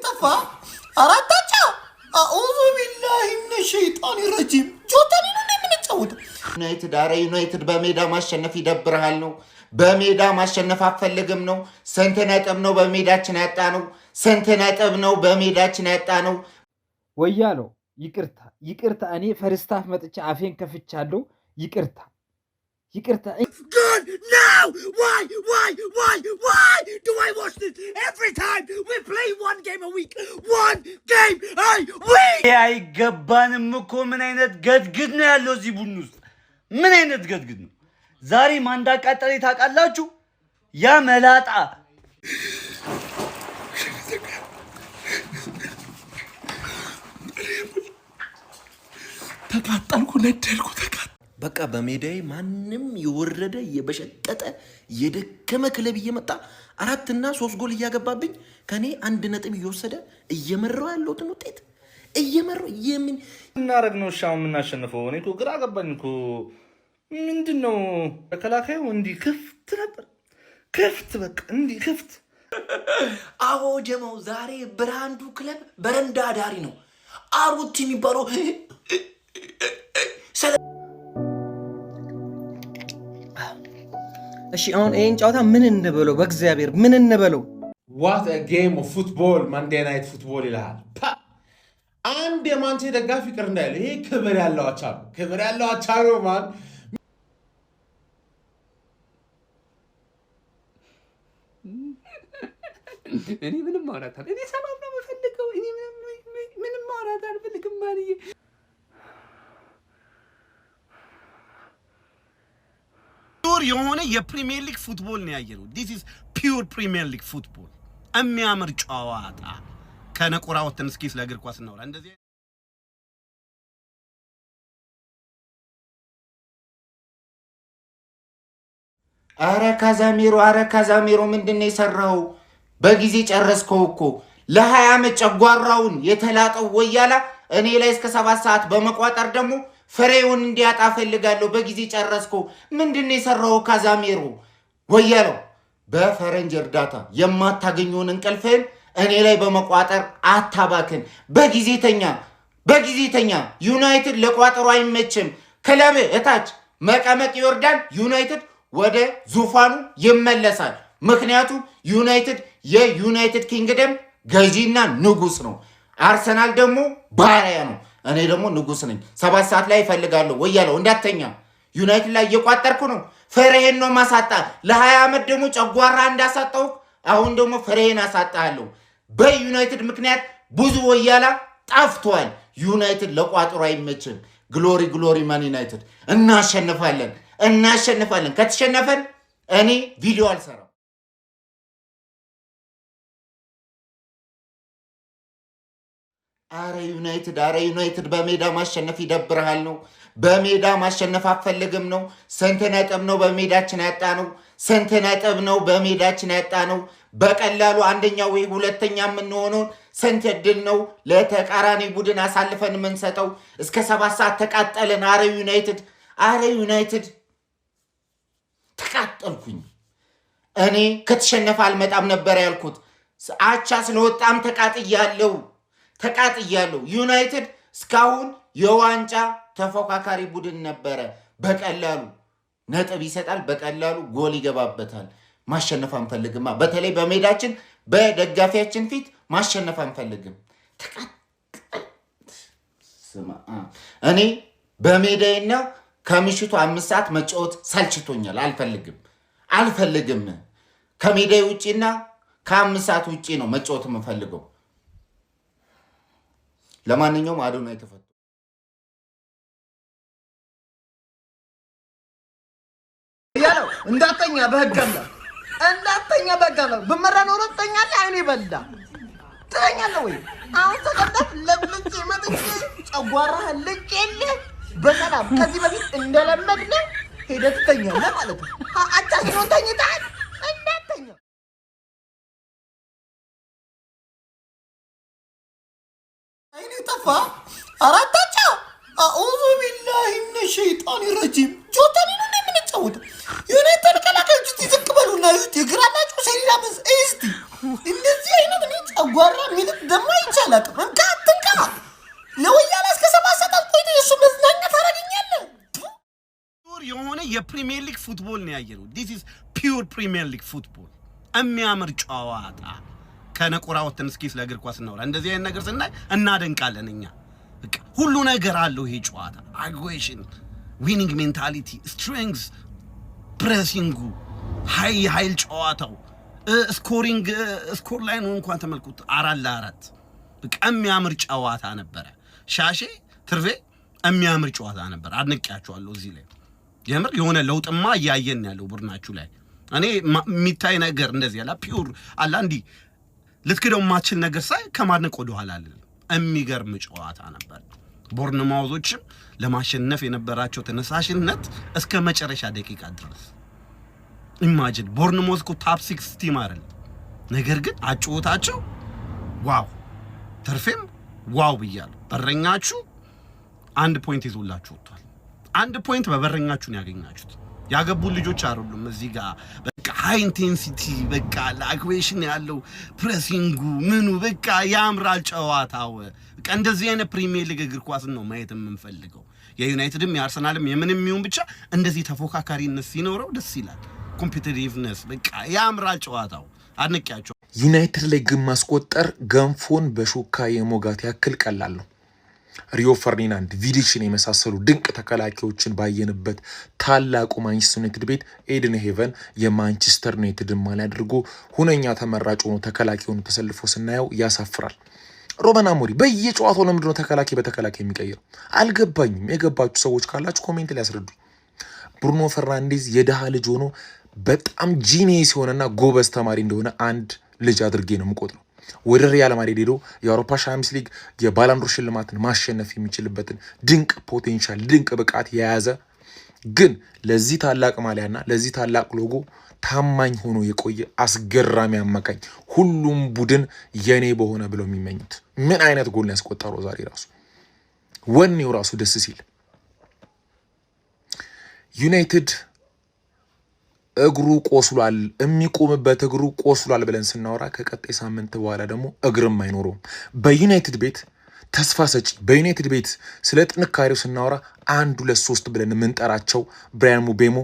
طفى أردتها أعوذ بالله من الشيطان الرجيم جوتني من التعود يونايتد بميدا ما شنف يدبرها لنا بميدا ما شنف أفلقم نو سنتنات أبنو بميدا تناتانو سنتنات أبنو بميدا تناتانو ويالو يكرتا أني فرستاف متى عافين كفتشالو يكرتا God, no! Why do I watch this every time we play one game a week? One game a week! يا جبان مكو من عينت قدقدنا يا لوزي بونوس من عينت قدقدنا زاري مانداك أتري تاك الله شو يا ملاطة ተቃጠልኩ ነደልኩ በቃ በሜዳዬ ማንንም ይወረደ የበሸቀጠ የደከመ ክለብ እየመጣ 4 እና 3 ጎል እያገባብኝ ከኔ 1 ነጥብ እየወሰደ እየመራው ያለውትን ውጤት እየመራው የምን እናረግ ነው ሻው የምናሸንፈው እኔ እኮ ግራ ገባኝ እኮ ምንድነው ተከላካዩ እንዲ ክፍት ነበር ክፍት በቃ እንዲ ክፍት አዎ ጀማው ዛሬ ብራንዱ ክለብ በረንዳ ዳሪ ነው አሩቲ የሚባለው እሺ አሁን ይሄን ጫውታ ምን እንበለው በእግዚአብሔር ምን እንበለው What a game of football Monday night football ይላል አንድ የማንቼ ደጋፊ ቅር እንዳይል ይሄ ክብር ያለው አቻሉ ማን እኔ ምንም ማውራት እኔ ሰላም ነው የምፈልገው እኔ ምንም ማውራት አልፈልግም ማንዬ የሆነ የፕሪሚየር ሊግ ፉትቦል ነው ያየነው this is pure premier league football የሚያምር ጨዋታ ከነቆራ ወተን እስኪ ስለ እግር ኳስ እናውራ እንደዚህ አረ ካዛሜሮ ምንድነው የሰራው በጊዜ ጨረስከው እኮ ለ20 ዓመት ጨጓራውን የተላጠው ወያላ እኔ ላይ እስከ 7 ሰዓት በመቋጠር ደግሞ ፍሬውን እንዲያጣ ፈልጋለሁ በጊዜ ጨረስከው ምንድነው የሰራው ካዛሜሮ ወያላው በፈረንጅ እርዳታ የማታገኙን እንቅልፍን እኔ ላይ በመቋጠር አታባክን በጊዜተኛ ዩናይትድ ለቋጠሩ አይመችም ክለብ እታች መቀመቅ ይወርዳል ዩናይትድ ወደ ዙፋኑ ይመለሳል ምክንያቱም ዩናይትድ የዩናይትድ ኪንግደም ገዢና ንጉስ ነው አርሰናል ደግሞ ባሪያ ነው እኔ ደግሞ ንጉስ ነኝ 7 ሰዓት ላይ ይፈልጋለሁ ወያለው እንዳተኛ ዩናይትድ ላይ እየቋጠርኩ ነው ፍሬህን ነው ማሳጣ ለ20 ዓመት ደግሞ ጨጓራ እንዳሳጣው አሁን ደግሞ ፍሬህን አሳጣለሁ በዩናይትድ ምክንያት ብዙ ወያላ ጠፍቷል ዩናይትድ ለቋጠሩ አይመችም ግሎሪ ማን ዩናይትድ እናሸንፋለን ከተሸነፈን እኔ ቪዲዮ አልሰራም አረ ዩናይትድ በሜዳ ማሸነፍ ይደብርሃል ነው በሜዳ ማሸነፍ አፈልግም ነው ስንት ነጥብ ነው በሜዳችን ያጣነው በቀላሉ አንደኛው ወይ ሁለተኛ የምንሆነው ስንት እድል ነው ለተቃራኒ ቡድን አሳልፈን የምንሰጠው እስከ 7 ሰዓት ተቃጠለን አረ ዩናይትድ ተቃጠልኩኝ እኔ ከተሸነፈ አልመጣም ነበር ያልኩት አቻ ስለወጣም ተቃጥያለሁ ዩናይትድ እስካሁን የዋንጫ ተፎካካሪ ቡድን ነበረ በቀላሉ ነጥብ ይሰጣል በቀላሉ ጎል ይገባበታል ማሸነፍ አንፈልግማ በተለይ በሜዳችን በደጋፊያችን ፊት ማሸነፍ አንፈልግም እኔ በሜዳዬና ከምሽቱ 5 ሰዓት መጫወት ሰልችቶኛል አልፈልግም ከሜዳዬ ውጪና ከ5 ሰዓት ውጪ ነው መጫወት የምፈልገው ለማንኛውም አዶናይ ተፈቶ ያለው እንዳተኛ በህገም በመራ ነው ረጠኛለ አይኔ በላ ትኛለህ ወይ አሁን ተቀጣት ለብልጭ መጥቼ ጨጓራህ ልቄለ በሰላም ከዚህ በፊት እንደለመድነ ሄደህ ትተኛለህ ማለት ነው አቻችሁን ተኝተሃል እንዳተኛ አይኔ ጠፋ አራታቻ አዑዙ ቢላሂ ሚነ ሸይጣን ረጂም ጆተኒ ነው የምንጫወተው ዩናይትድ ከላከች ዝቅ በሉና ይግራላችሁ ሰሪራ በስ እስቲ እንደዚህ አይነት ነው ጨጓራ ሚልት ደማ ይቻላል። እንካ አትንካ ለወያላ እስከ 7 ሰዓት ቆይቶ እሱ መዝናኛ ታረጋኛለህ። የሆነ የፕሪሚየር ሊግ ፉትቦል ነው ያየነው። this is pure ፕሪሚየር ሊግ ፉትቦል የሚያምር ጨዋታ። ከነቆራ ወጥተን እስኪ ስለ እግር ኳስ እናወራ። እንደዚህ አይነት ነገር ስናይ እናደንቃለን እኛ። በቃ ሁሉ ነገር አለው ይሄ ጨዋታ። አግሬሽን፣ ዊኒንግ ሜንታሊቲ፣ ስትሬንግዝ፣ ፕሬሲንጉ፣ ኃይል ጨዋታው፣ ስኮሪንግ ስኮር ላይ ነው እንኳን ተመልኩት 4-4 በቃ የሚያምር ጨዋታ ነበረ። ሻሼ ትርፌ የሚያምር ጨዋታ ነበር። አድንቄያቸዋለሁ እዚህ ላይ የምር የሆነ ለውጥማ እያየን ያለው ቡድናችሁ ላይ እኔ የሚታይ ነገር እንደዚህ ያላ ፒውር አላ እንዲ ልትክደው ማችል ነገር ሳይ ከማድነቅ ወደ ኋላ አይደለም። የሚገርም ጨዋታ ነበር። ቦርንማውዞችም ለማሸነፍ የነበራቸው ተነሳሽነት እስከ መጨረሻ ደቂቃ ድረስ ኢማጂን ቦርንማውዝ እኮ ቶፕ 6 ቲም አይደል፣ ነገር ግን አጨዋወታቸው ዋው፣ ተርፌም ዋው ብያለሁ። በረኛችሁ 1 ፖይንት ይዞላችሁ ወጥቷል። 1 ፖይንት በበረኛችሁ ነው ያገኛችሁት። ያገቡ ልጆች አይደሉም እዚህ ጋር በቃ ሃይ ኢንቴንሲቲ በቃ አግሬሽን ያለው ፕሬሲንጉ ምኑ በቃ ያምራል ጨዋታው። በቃ እንደዚህ አይነት ፕሪሚየር ሊግ እግር ኳስን ነው ማየት የምንፈልገው። የዩናይትድም የአርሰናልም የምንም ይሁን ብቻ እንደዚህ ተፎካካሪነት ሲኖረው ደስ ይላል። ኮምፒቲቲቭነስ በቃ ያምራል ጨዋታው። አድንቄያቸው። ዩናይትድ ላይ ግን ማስቆጠር ገንፎን በሹካ የሞጋት ያክል ቀላል ነው። ሪዮ ፈርዲናንድ፣ ቪዲችን የመሳሰሉ ድንቅ ተከላካዮችን ባየንበት ታላቁ ማንቸስተር ዩናይትድ ቤት ኤድን ሄቨን የማንቸስተር ዩናይትድን ማሊያ አድርጎ ሁነኛ ተመራጭ ሆኖ ተከላካዩን ተሰልፎ ስናየው ያሳፍራል። ሩበን አሞሪም በየጨዋታው ለምንድን ነው ተከላካይ በተከላካይ የሚቀይረው? አልገባኝም። የገባችሁ ሰዎች ካላችሁ ኮሜንት ላይ ያስረዱ። ብሩኖ ፈርናንዴዝ የደሃ ልጅ ሆኖ በጣም ጂኒየስ የሆነና ጎበዝ ተማሪ እንደሆነ አንድ ልጅ አድርጌ ነው የምቆጥረው። ወደ ሪያል ማድሪድ ሄዶ የአውሮፓ ሻምፒዮንስ ሊግ የባላንዶር ሽልማትን ማሸነፍ የሚችልበትን ድንቅ ፖቴንሻል ድንቅ ብቃት የያዘ ግን ለዚህ ታላቅ ማሊያና ለዚህ ታላቅ ሎጎ ታማኝ ሆኖ የቆየ አስገራሚ አማካኝ ሁሉም ቡድን የኔ በሆነ ብለው የሚመኙት ምን አይነት ጎል ያስቆጠረው ዛሬ ራሱ ወኔው ራሱ ደስ ሲል ዩናይትድ እግሩ ቆስሏል፣ የሚቆምበት እግሩ ቆስሏል ብለን ስናወራ ከቀጣይ ሳምንት በኋላ ደግሞ እግርም አይኖረውም። በዩናይትድ ቤት ተስፋ ሰጪ በዩናይትድ ቤት ስለ ጥንካሬው ስናወራ 1 2 3 ብለን የምንጠራቸው ብራያን ሙቤሞ፣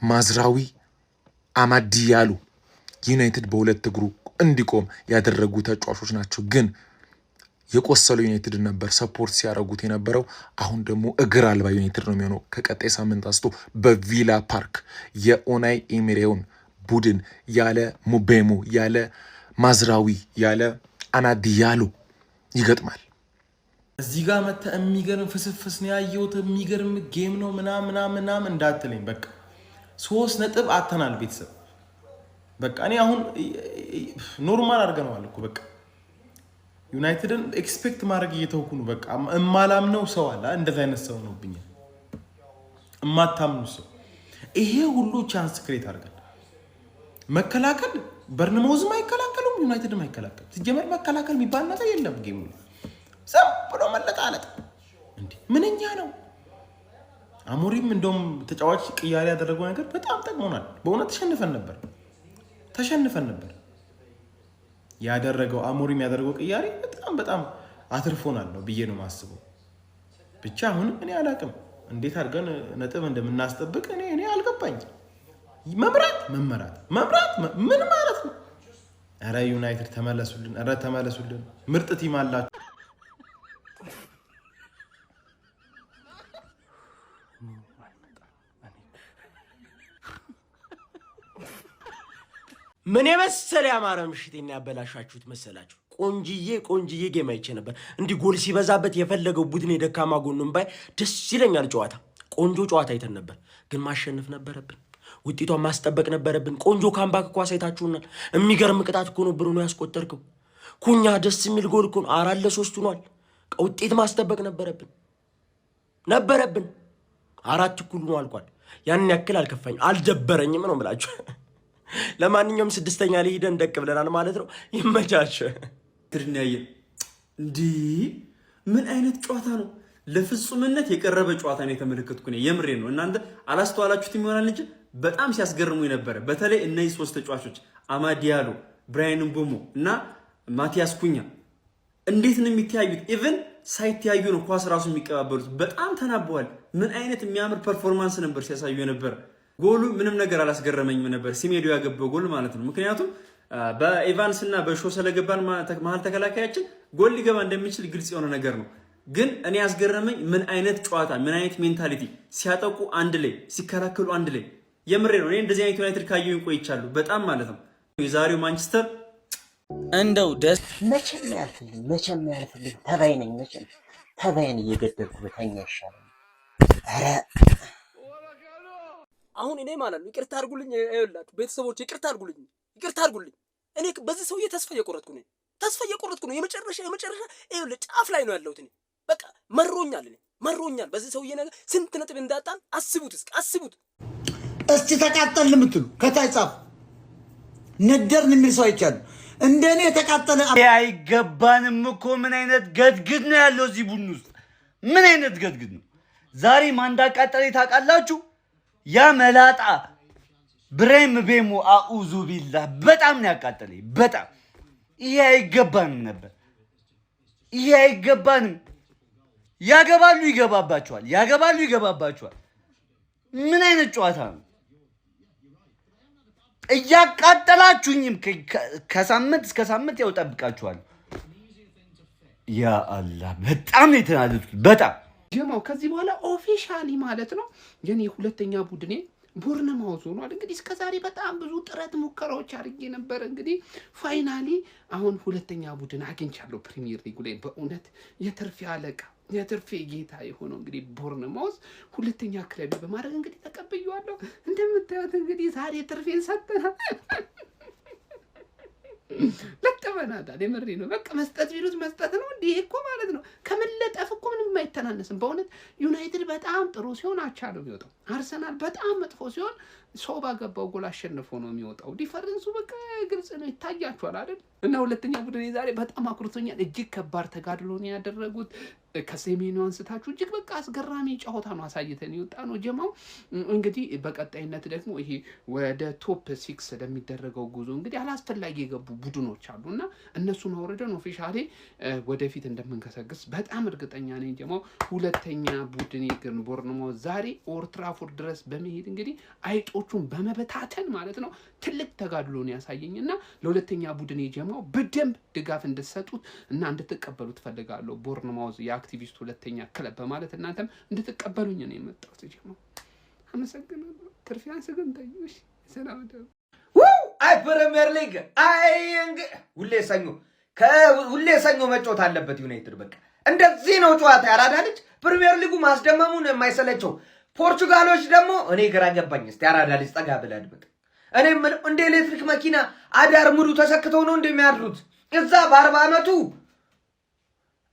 ማዝራዊ፣ አማድ ዲያሎ ዩናይትድ በሁለት እግሩ እንዲቆም ያደረጉ ተጫዋቾች ናቸው። ግን የቆሰለው ዩናይትድ ነበር ሰፖርት ሲያደርጉት የነበረው። አሁን ደግሞ እግር አልባ ዩናይትድ ነው የሚሆነው። ከቀጣይ ሳምንት አንስቶ በቪላ ፓርክ የኡናይ ኤሚሬውን ቡድን ያለ ሙቤሞ ያለ ማዝራዊ ያለ አማድ ዲያሎ ይገጥማል። እዚህ ጋር መተ የሚገርም ፍስፍስ ነው ያየሁት፣ የሚገርም ጌም ነው ምናምን እንዳትለኝ። በቃ 3 ነጥብ አተናል ቤተሰብ። በቃ እኔ አሁን ኖርማል አድርገነዋል እኮ በቃ ዩናይትድን ኤክስፔክት ማድረግ እየተውኩ ነው። በቃ እማላምነው ሰው አለ፣ እንደዛ አይነት ሰው ነው ብኛ እማታምኑ ሰው። ይሄ ሁሉ ቻንስ ክሬት አድርገን መከላከል በርንማውዝም አይከላከሉም፣ ዩናይትድም አይከላከልም። ሲጀመር መከላከል የሚባል ነገር የለም ጌሙ ላይ ዝም ብሎ መለጣለጥ እንዴ ምንኛ ነው። አሞሪም እንደውም ተጫዋች ቅያሬ ያደረገው ነገር በጣም ጠቅሞናል። በእውነት ተሸንፈን ነበር። ያደረገው አሞሪም ያደረገው ቅያሬ በጣም አትርፎናል ነው ብዬ ነው ማስበው። ብቻ አሁን እኔ አላቅም እንዴት አድርገን ነጥብ እንደምናስጠብቅ እኔ አልገባኝ። መምራት ምን ማለት ነው? ኧረ ዩናይትድ ተመለሱልን፣ ምርጥ ቲም አላችሁ። ምን የመሰለ ያማረ ምሽቴና ያበላሻችሁት መሰላችሁ? ቆንጅዬ ጌም አይቼ ነበር። እንዲህ ጎል ሲበዛበት የፈለገው ቡድን የደካማ ጎኑን ባይ ደስ ይለኛል። ቆንጆ ጨዋታ አይተን ነበር፣ ግን ማሸነፍ ነበረብን። ውጤቷን ማስጠበቅ ነበረብን። ቆንጆ ካምባክ እኮ አሳይታችሁናል። የሚገርም ቅጣት እኮ ነው ብሩኖ ያስቆጠርከው። ኩኛ ደስ የሚል ጎል እኮ ነው። 4-3 ሆኗል። ውጤት ማስጠበቅ ነበረብን። 4 እኩል ነው አልቋል። ያን ያክል አልከፋኝም፣ አልደበረኝም ነው የምላችሁ። ለማንኛውም 6ኛ ላይ ሄደን ደቅ ብለናል ማለት ነው። ይመቻች። ትርኛየ እንዲህ ምን አይነት ጨዋታ ነው? ለፍጹምነት የቀረበ ጨዋታ ነው የተመለከትኩ ነው። የምሬ ነው። እናንተ አላስተዋላችሁትም ይሆናል እንጂ በጣም ሲያስገርሙ ነበር። በተለይ እነዚህ ሶስት ተጫዋቾች አማድ ዲያሎ፣ ብራያን ምቦሞ እና ማቲያስ ኩኛ እንዴት ነው የሚተያዩት? ኢቭን ሳይተያዩ ነው ኳስ ራሱ የሚቀባበሉት። በጣም ተናበዋል። ምን አይነት የሚያምር ፐርፎርማንስ ነበር ሲያሳዩ ነበር። ጎሉ ምንም ነገር አላስገረመኝም ነበር፣ ሲሜዶ ያገባው ጎል ማለት ነው። ምክንያቱም በኤቫንስ እና በሾ ስለገባን መሀል ተከላካያችን ጎል ሊገባ እንደሚችል ግልጽ የሆነ ነገር ነው። ግን እኔ ያስገረመኝ ምን አይነት ጨዋታ፣ ምን አይነት ሜንታሊቲ፣ ሲያጠቁ አንድ ላይ ሲከላከሉ አንድ ላይ። የምሬ ነው። እኔ እንደዚህ አይነት ዩናይትድ ካየሁኝ ቆይቻለሁ በጣም ማለት ነው። የዛሬው ማንቸስተር እንደው ደስ መቼም ያልፍልኝ ተባይ ነኝ። መቼም ተባይን እየገደልኩ በተኛ ይሻላል። ኧረ አሁን እኔ ማለት ነው ይቅርታ አድርጉልኝ፣ ይኸውላችሁ ቤተሰቦች ይቅርታ አድርጉልኝ። እኔ በዚህ ሰውዬ ተስፋ እየቆረጥኩ ነው። የመጨረሻ ይኸውልህ ጫፍ ላይ ነው ያለሁት። እኔ በቃ መሮኛል። በዚህ ሰውዬ ነገር ስንት ነጥብ እንዳጣን አስቡት። እስቲ ተቃጠልን የምትሉ ከታይ ጻፉ። ነደርን የሚል ሰው አይቻለሁ። እንደኔ የተቃጠለ አይገባንም እኮ። ምን አይነት ገድግድ ነው ያለው እዚህ ቡድን ውስጥ? ምን አይነት ገድግድ ነው? ዛሬ ማን እንዳቃጠለ ታውቃላችሁ? ያ መላጣ ብራሂም ቤሞ አኡዙ ቢላህ በጣም ነው ያቃጠለኝ። በጣም ይሄ አይገባንም ነበር። ያገባሉ ይገባባቸዋል። ምን አይነት ጨዋታ ነው? እያቃጠላችሁኝም ከሳምንት እስከ ሳምንት ያው ጠብቃችኋል። ያ አላህ በጣም ነው የተናደድኩት። በጣም ጀማው ከዚህ በኋላ ኦፊሻሊ ማለት ነው የኔ ሁለተኛ ቡድኔ ቦርነማውዝ ሆኗል። እንግዲህ እስከዛሬ በጣም ብዙ ጥረት ሙከራዎች አድርጌ ነበር። እንግዲህ ፋይናሊ አሁን ሁለተኛ ቡድን አግኝቻለሁ ፕሪሚየር ሊጉ ላይ። በእውነት የትርፌ አለቃ የትርፌ ጌታ የሆነው እንግዲህ ቦርነማውዝ ሁለተኛ ክለብ በማድረግ እንግዲህ ተቀብያለሁ። እንደምታዩት እንግዲህ ዛሬ ትርፌን ሰጠናል። ለጥበናታል። የምሬ ነው። በቃ መስጠት ቢሉት መስጠት ነው። እንዲህ እኮ ማለት ነው ከመለጠፍ እኮ ምንም አይተናነስም። በእውነት ዩናይትድ በጣም ጥሩ ሲሆን አቻ ነው የሚወጣው። አርሰናል በጣም መጥፎ ሲሆን ሰው ባገባው ጎል አሸንፎ ነው የሚወጣው። ዲፈረንሱ በቃ ግልጽ ነው፣ ይታያችኋል አይደል? እና ሁለተኛ ቡድን ዛሬ በጣም አኩርቶኛል። እጅግ ከባድ ተጋድሎ ነው ያደረጉት። ከሰሜኑ አንስታችሁ እጅግ በቃ አስገራሚ ጨዋታ ነው አሳይተን የወጣ ነው። ጀማው እንግዲህ በቀጣይነት ደግሞ ይሄ ወደ ቶፕ 6 ለሚደረገው ጉዞ እንግዲህ አላስፈላጊ የገቡ ቡድኖች አሉና እነሱን አውርደን ኦፊሻሊ ወደፊት እንደምንከሰግስ በጣም እርግጠኛ ነኝ። ጀማው ሁለተኛ ቡድን ግን ቦርንማውዝ ዛሬ ኦልድ ትራፎርድ ድረስ በመሄድ እንግዲህ አይጦቹን በመበታተን ማለት ነው ትልቅ ተጋድሎ ነው ያሳየኝና ለሁለተኛ ቡድን ጀማው በደንብ ድጋፍ እንድትሰጡት እና እንድትቀበሉት ፈልጋለሁ። ቦርንማውዝ የአክቲቪስት ሁለተኛ ክለብ በማለት እናንተም እንድትቀበሉኝ ነው የመጣሁት። ጀማው አመሰግናለሁ። ትርፊያን ሰገንታዩሽ ሰላም ደው አይ ፕሪሚየር ሊግ ሁሌ ሰኞ መጫወት አለበት ዩናይትድ። በቃ እንደዚህ ነው ጨዋታ። ያራዳ ልጅ ፕሪሚየር ሊጉ ማስደመሙን የማይሰለቸው ፖርቹጋሎች ደግሞ እኔ ግራ ገባኝ። እስቲ ያራዳ ልጅ ጠጋ ብለህ አድምጥ። እኔ የምለው እንደ ኤሌክትሪክ መኪና አዳር ሙሉ ተሰክተው ነው እንደሚያድሩት። እዛ በ40 ዓመቱ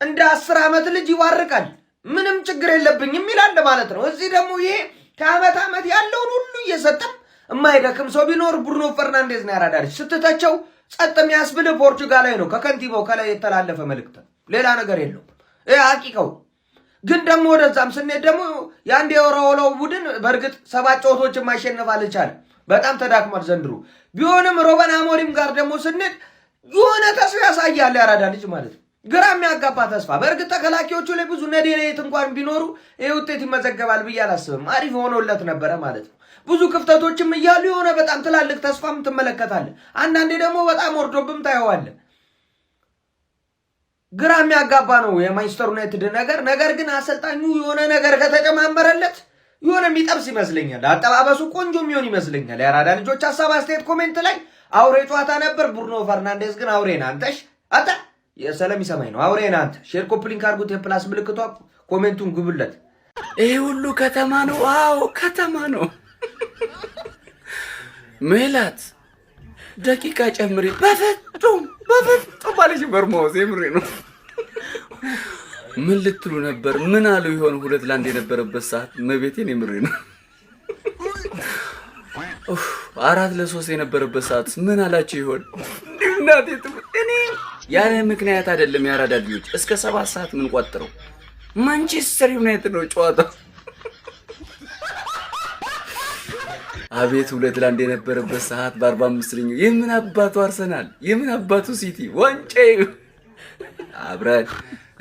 እንደ 10 ዓመት ልጅ ይዋርቃል። ምንም ችግር የለብኝም ይላል ማለት ነው። እዚህ ደግሞ ይሄ ከዓመት ዓመት ያለውን ሁሉ እየሰጠም የማይደክም ሰው ቢኖር ብሩኖ ፈርናንዴዝ ነው። ያራዳ ልጅ ስትተቸው ጸጥ የሚያስብል ፖርቹጋላዊ ነው። ከከንቲባው ከላይ የተላለፈ መልእክት፣ ሌላ ነገር የለውም። ይሄ ሐቂቃው ግን ደግሞ ወደዛም ስንሄድ ደግሞ የአንድ የወራወላው ቡድን በእርግጥ 7 ጨዋታዎች ማሸነፍ አልቻለም። በጣም ተዳክሟል ዘንድሮ። ቢሆንም ሮበን አሞሪም ጋር ደግሞ ስንሄድ የሆነ ተስፋ ያሳያል ያራዳ ልጅ ማለት ነው። ግራ የሚያጋባ ተስፋ። በእርግጥ ተከላካዮቹ ላይ ብዙ ነዴት እንኳን ቢኖሩ ይህ ውጤት ይመዘገባል ብዬ አላስብም። አሪፍ ሆኖለት ነበረ ማለት ነው። ብዙ ክፍተቶችም እያሉ የሆነ በጣም ትላልቅ ተስፋም ትመለከታለህ። አንዳንዴ ደግሞ በጣም ወርዶብም ታየዋለህ። ግራ የሚያጋባ ነው የማንቸስተር ዩናይትድ ነገር ግን አሰልጣኙ የሆነ ነገር ከተጨማመረለት የሆነ የሚጠብስ ይመስለኛል። አጠባበሱ ቆንጆ የሚሆን ይመስለኛል። የአራዳ ልጆች ሀሳብ አስተያየት ኮሜንት ላይ አውሬ ጨዋታ ነበር። ብሩኖ ፈርናንዴዝ ግን አውሬ ነህ አንተሽ አታ የሰለም ይሰማኝ ነው አውሬ ነህ አንተ። ሼር ኮፕሊንክ አድርጉት። የፕላስ ምልክቷ ኮሜንቱን ግቡለት። ይሄ ሁሉ ከተማ ነው። አዎ ከተማ ነው። ሜላት ደቂቃ ጨምሪ። በፍጹም ባለሽ በርማውዝ የምሬ ነው። ምን ልትሉ ነበር? ምን አሉ ይሆን? 2-1 የነበረበት ሰዓት መቤቴን የምሬ ነው። 4-3 የነበረበት ሰዓት ምን አላችሁ ይሆን? እናቴ እኔ ያለ ምክንያት አይደለም ያራዳ ልጆች እስከ 7 ሰዓት ምን ቆጥረው ማንቸስተር ዩናይትድ ነው ጨዋታው። አቤት 2-1 የነበረበት ሰዓት በ45ኛው የምን አባቱ አርሰናል የምን አባቱ ሲቲ ዋንጫ አብረን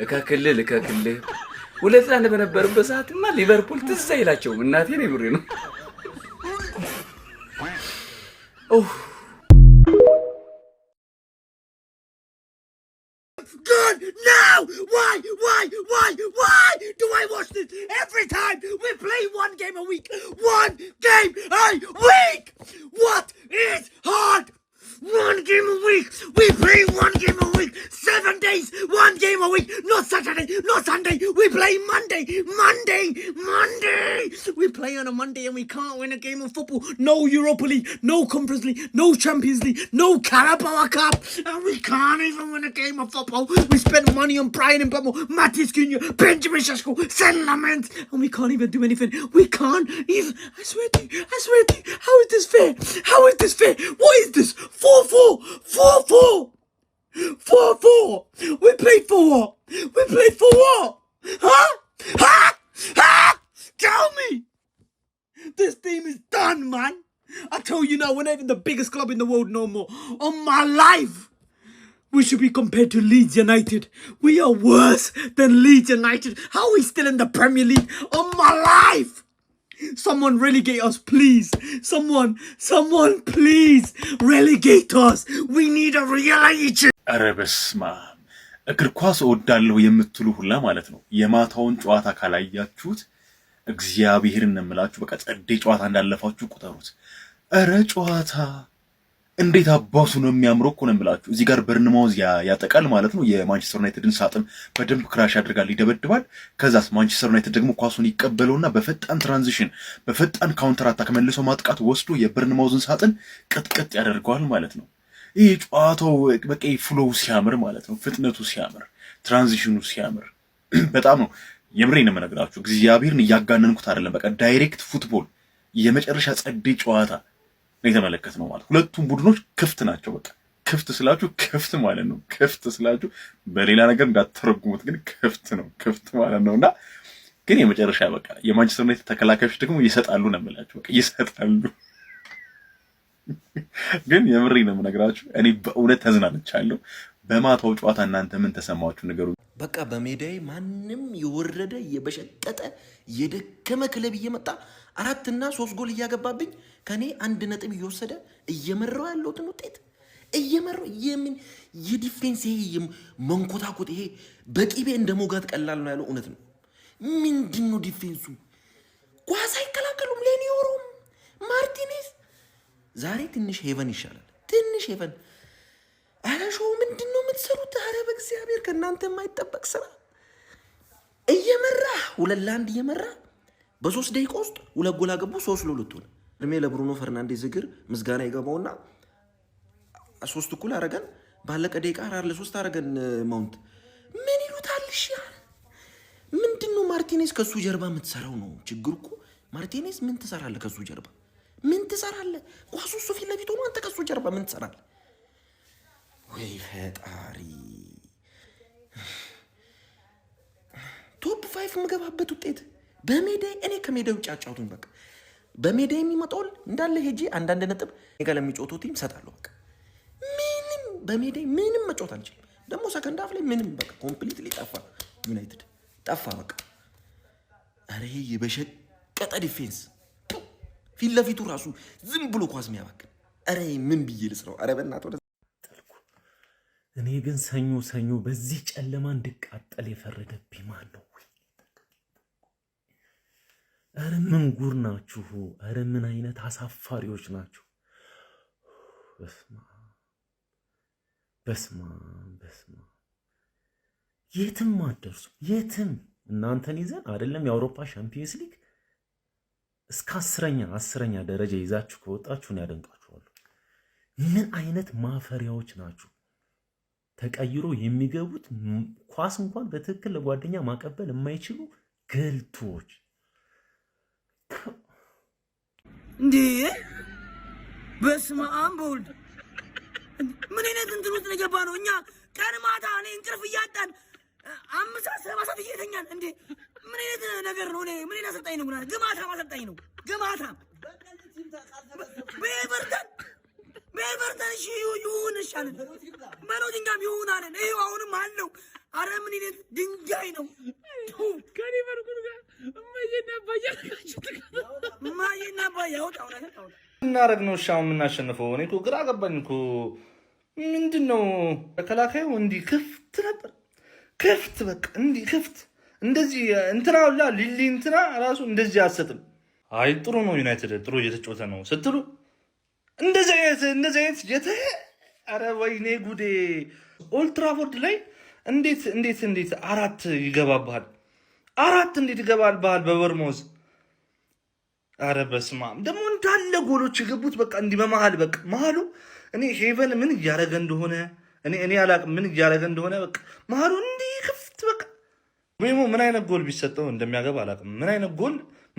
እከክልል 2-1 በነበረበት ሰዓትማ ሊቨርፑል ትዝ አይላቸውም። እናቴ ነው ምሬ ነው። Good now! Why do I watch this every time? We play one game a week. One game a week! What is hard? One game a week. We play one game a week. 7 days, one game a week. Not Saturday, not Sunday. We play Monday. We play on a Monday and we can't win a game of football. No Europa League, no Conference League, no Champions League, no Carabao Cup. And we can't even win a game of football. We spend money on Brian Mbeumo, Matis Cunha, Benjamin Sesko, Sen Lament. And we can't even do anything. We can't even. I swear to you. How is this fair? What is this? 4-4. We played for what? Huh? Tell me. This team is done, man. I tell you now, we're not even the biggest club in the world no more. On my life, we should be compared to Leeds United. We are worse than Leeds United. How are we still in the Premier League? On my life. Someone relegate us, please. Someone, please relegate us. We need a relegation. ኧረ በስመ አብ እግር ኳስ እወዳለሁ የምትሉ ሁላ ማለት ነው የማታውን ጨዋታ ካላያችሁት እግዚአብሔርን እንምላችሁ በቃ ጸዴ ጨዋታ እንዳለፋችሁ ቁጠሩት። ኧረ ጨዋታ እንዴት አባቱ ነው የሚያምረው እኮ ነው የምላችሁ። እዚህ ጋር በርንማውዝ ያጠቃል ማለት ነው። የማንቸስተር ዩናይትድን ሳጥን በደንብ ክራሽ ያደርጋል፣ ይደበድባል። ከዛስ ማንቸስተር ዩናይትድ ደግሞ ኳሱን ይቀበለውና በፈጣን ትራንዚሽን በፈጣን ካውንተር አታክ መልሶ ማጥቃት ወስዶ የበርንማውዝን ሳጥን ቅጥቅጥ ያደርገዋል ማለት ነው። ይህ ጨዋታው በቃ ፍሎው ሲያምር ማለት ነው፣ ፍጥነቱ ሲያምር፣ ትራንዚሽኑ ሲያምር በጣም ነው የምሬን ነው የምነግራችሁ። እግዚአብሔርን እያጋነንኩት አይደለም። በቃ ዳይሬክት ፉትቦል የመጨረሻ ጸዴ ጨዋታ ነው የተመለከትነው ማለት። ሁለቱም ቡድኖች ክፍት ናቸው። በቃ ክፍት ስላችሁ ክፍት ማለት ነው። ክፍት ስላችሁ በሌላ ነገር እንዳትተረጉሙት፣ ግን ክፍት ነው፣ ክፍት ማለት ነውና ግን የመጨረሻ በቃ የማንቸስተር ዩናይትድ ተከላካዮች ደግሞ ይሰጣሉ ነው የምላችሁ። በቃ ይሰጣሉ። ግን የምሬን ነው የምነግራችሁ። እኔ በእውነት ተዝናንቻለሁ በማታው ጨዋታ። እናንተ ምን ተሰማችሁ ንገሩ። በቃ በሜዳዬ ማንም የወረደ የበሸቀጠ የደከመ ክለብ እየመጣ 4 እና 3 ጎል እያገባብኝ ከኔ 1 ነጥብ እየወሰደ እየመራው ያለውትን ውጤት እየመራው የምን የዲፌንስ ይሄ መንኮታኮት ይሄ በቂቤ እንደሞጋት ቀላል ነው ያለው እውነት ነው። ምንድነው ዲፌንሱ? ኳስ አይከላከሉም። ሌኒዮሮም ማርቲኔዝ ዛሬ ትንሽ ሄቨን ይሻላል። ትንሽ ሄቨን አላሾ ምንድነው የምትሰሩት? ኧረ በእግዚአብሔር ከእናንተ የማይጠበቅ ስራ እየመራ 2-1 እየመራ በ3 ደቂቃ ውስጥ 2 ጎል አገቡ። 3-2 ሆነ። እድሜ ለብሩኖ ፈርናንዴዝ እግር ምስጋና ይገባውና 3 እኩል አረገን። ባለቀ ደቂቃ 4-3 አረገን። ማውንት ምን ይሉታል? እሺ ምንድነው ማርቲኔዝ ከሱ ጀርባ የምትሰራው ነው ችግሩ እኮ። ማርቲኔዝ ምን ትሰራለህ ከሱ ጀርባ? ምን ትሰራለህ? ኳሱ እሱ ፊት ለፊት ሆኖ አንተ ከሱ ጀርባ ምን ትሰራለህ? ወይ ፈጣሪ። ቶፕ 5 የምገባበት ውጤት በሜዳ እኔ ከሜዳ ውጭ አጫውቱኝ። በቃ በሜዳ የሚመጣውን እንዳለ ሄጄ አንዳንድ ነጥብ እኔ ጋር ለሚጫወቱ ቲም ሰጣለሁ። በቃ ምንም በሜዳ ምንም መጫወት አልችልም። ደግሞ ሰከንድ ሃፍ ላይ ምንም በቃ ኮምፕሊትሊ ጠፋ። ዩናይትድ ጠፋ በቃ። አረ ይሄ የበሸቀጠ ዲፌንስ ፊት ለፊቱ ራሱ ዝም ብሎ ኳስ የሚያባክን። አረ ምን ብዬ ልስራው? አረ በእናትህ እኔ ግን ሰኞ በዚህ ጨለማ እንድቃጠል የፈረደብኝ ማን ነው? አረ ምን ጉር ናችሁ? አረ ምን አይነት አሳፋሪዎች ናችሁ? በስማ የትም አትደርሱ፣ የትም። እናንተን ይዘን አይደለም የአውሮፓ ሻምፒየንስ ሊግ እስከ 10ኛ ደረጃ ይዛችሁ ከወጣችሁ ነው ያደንቃችኋለሁ። ምን አይነት ማፈሪያዎች ናችሁ? ተቀይሮ የሚገቡት ኳስ እንኳን በትክክል ለጓደኛ ማቀበል የማይችሉ ገልቶች እንዴ! በስመ አብ በወልድ ምን አይነት እንትን ውስጥ ነው የገባ ነው? እኛ ቀን ማታ እኔ እንቅልፍ እያጣን 5 7 ሰዓት እየተኛን እንዴ! ምን አይነት ነገር ነው? እኔ ምን አይነት አሰልጣኝ ነው? ግማታ አሰልጣኝ ነው። ግማታ በኤቨርተን እሺ ይሁን ይሻል መሎዲንጋም ይሁን አለን። ይሄው አሁንም አለው። አረ ምን ይነት ድንጋይ ነው ከሊቨርፑል ጋር ማየና ባያው ታውራ እናረግ ነው ሻው የምናሸንፈው። እኔ እኮ ግራ ገባኝ እኮ ምንድነው ተከላካዩ እንዲህ ክፍት ነበር። ክፍት በቃ እንዲህ ክፍት እንደዚህ እንትና ሁላ ሊሊ እንትና ራሱ እንደዚህ አሰጥም። አይ ጥሩ ነው ዩናይትድ ጥሩ እየተጫወተ ነው ስትሉ እንደዚህ አይነት አረ ወይኔ ጉዴ! ኦልድ ትራፎርድ ላይ እንዴት አራት ይገባባል? አራት እንዴት ይገባልባል በበርሞዝ? አረ በስመ አብ! ደግሞ እንዳለ ጎሎች የገቡት በቃ እንዲህ በመሃል በቃ መሃሉ እኔ ሄቨን ምን እያደረገ እንደሆነ እኔ አላቅም ምን እያደረገ እንደሆነ በቃ መሃሉ እንዲህ ክፍት በቃ ወይሞ ምን አይነት ጎል ቢሰጠው እንደሚያገባ አላቅም። ምን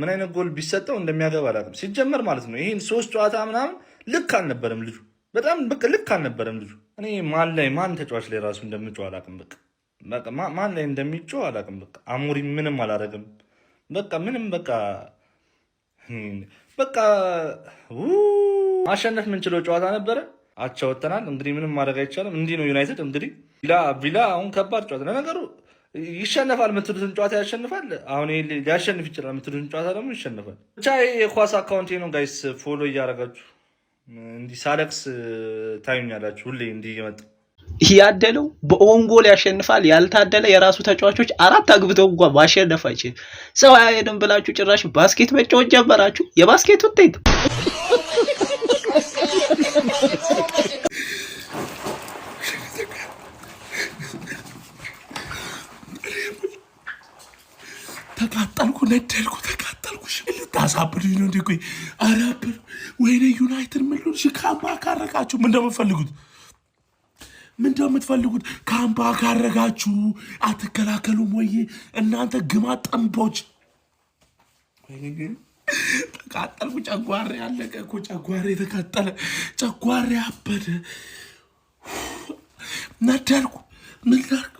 አይነት ጎል ቢሰጠው እንደሚያገባ አላቅም። ሲጀመር ማለት ነው ይሄን 3 ጨዋታ ምናምን ልክ አልነበረም ልጁ። በጣም በቃ ልክ አልነበረም ልጁ። እኔ ማን ተጫዋች ላይ ራሱ እንደምጮህ አላቅም። በቃ ማን ላይ እንደሚጮህ አላቅም። በቃ አሞሪ ምንም አላረግም። በቃ ምንም በቃ ማሸነፍ የምንችለው ጨዋታ ነበረ። አቻ ወጥተናል። እንግዲህ ምንም ማድረግ አይቻልም። እንዲህ ነው ዩናይትድ። እንግዲህ ቪላ አሁን ከባድ ጨዋታ ለነገሩ ይሸነፋል የምትሉትን ጨዋታ ያሸንፋል። አሁን ሊያሸንፍ ይችላል የምትሉትን ጨዋታ ደግሞ ይሸንፋል። ብቻ የኳስ አካውንቴ ነው ጋይስ፣ ፎሎ እያደረጋችሁ እንዲህ ሳለክስ ታዩኛላችሁ ሁሌ እንዲህ እየመጣ ያደለው በኦንጎል ያሸንፋል። ያልታደለ የራሱ ተጫዋቾች 4 አግብተው እንኳን ማሸነፍ አይችልም። ሰው አይደለም ብላችሁ ጭራሽ ባስኬት መጫወት ጀመራችሁ። የባስኬት ውጤት ተቃጠልኩ፣ ነደልኩ፣ ተቃጠልኩ። ልታሳብዱኝ ነው እንዴ? ቆይ አራብር ወይኔ ዩናይትድ ምን ልሆን? ካምባ ካረጋችሁ ምን እንደምትፈልጉት ካምባ ካረጋችሁ አትከላከሉም ወይ እናንተ ግማት ጠንቦች? ወይኔ ግን ተቃጠልኩ። ጨጓሬ ያለቀ እኮ ጨጓሬ ተቃጠለ። ጨጓሬ አበደ። ነደልኩ። ምን ላድርግ?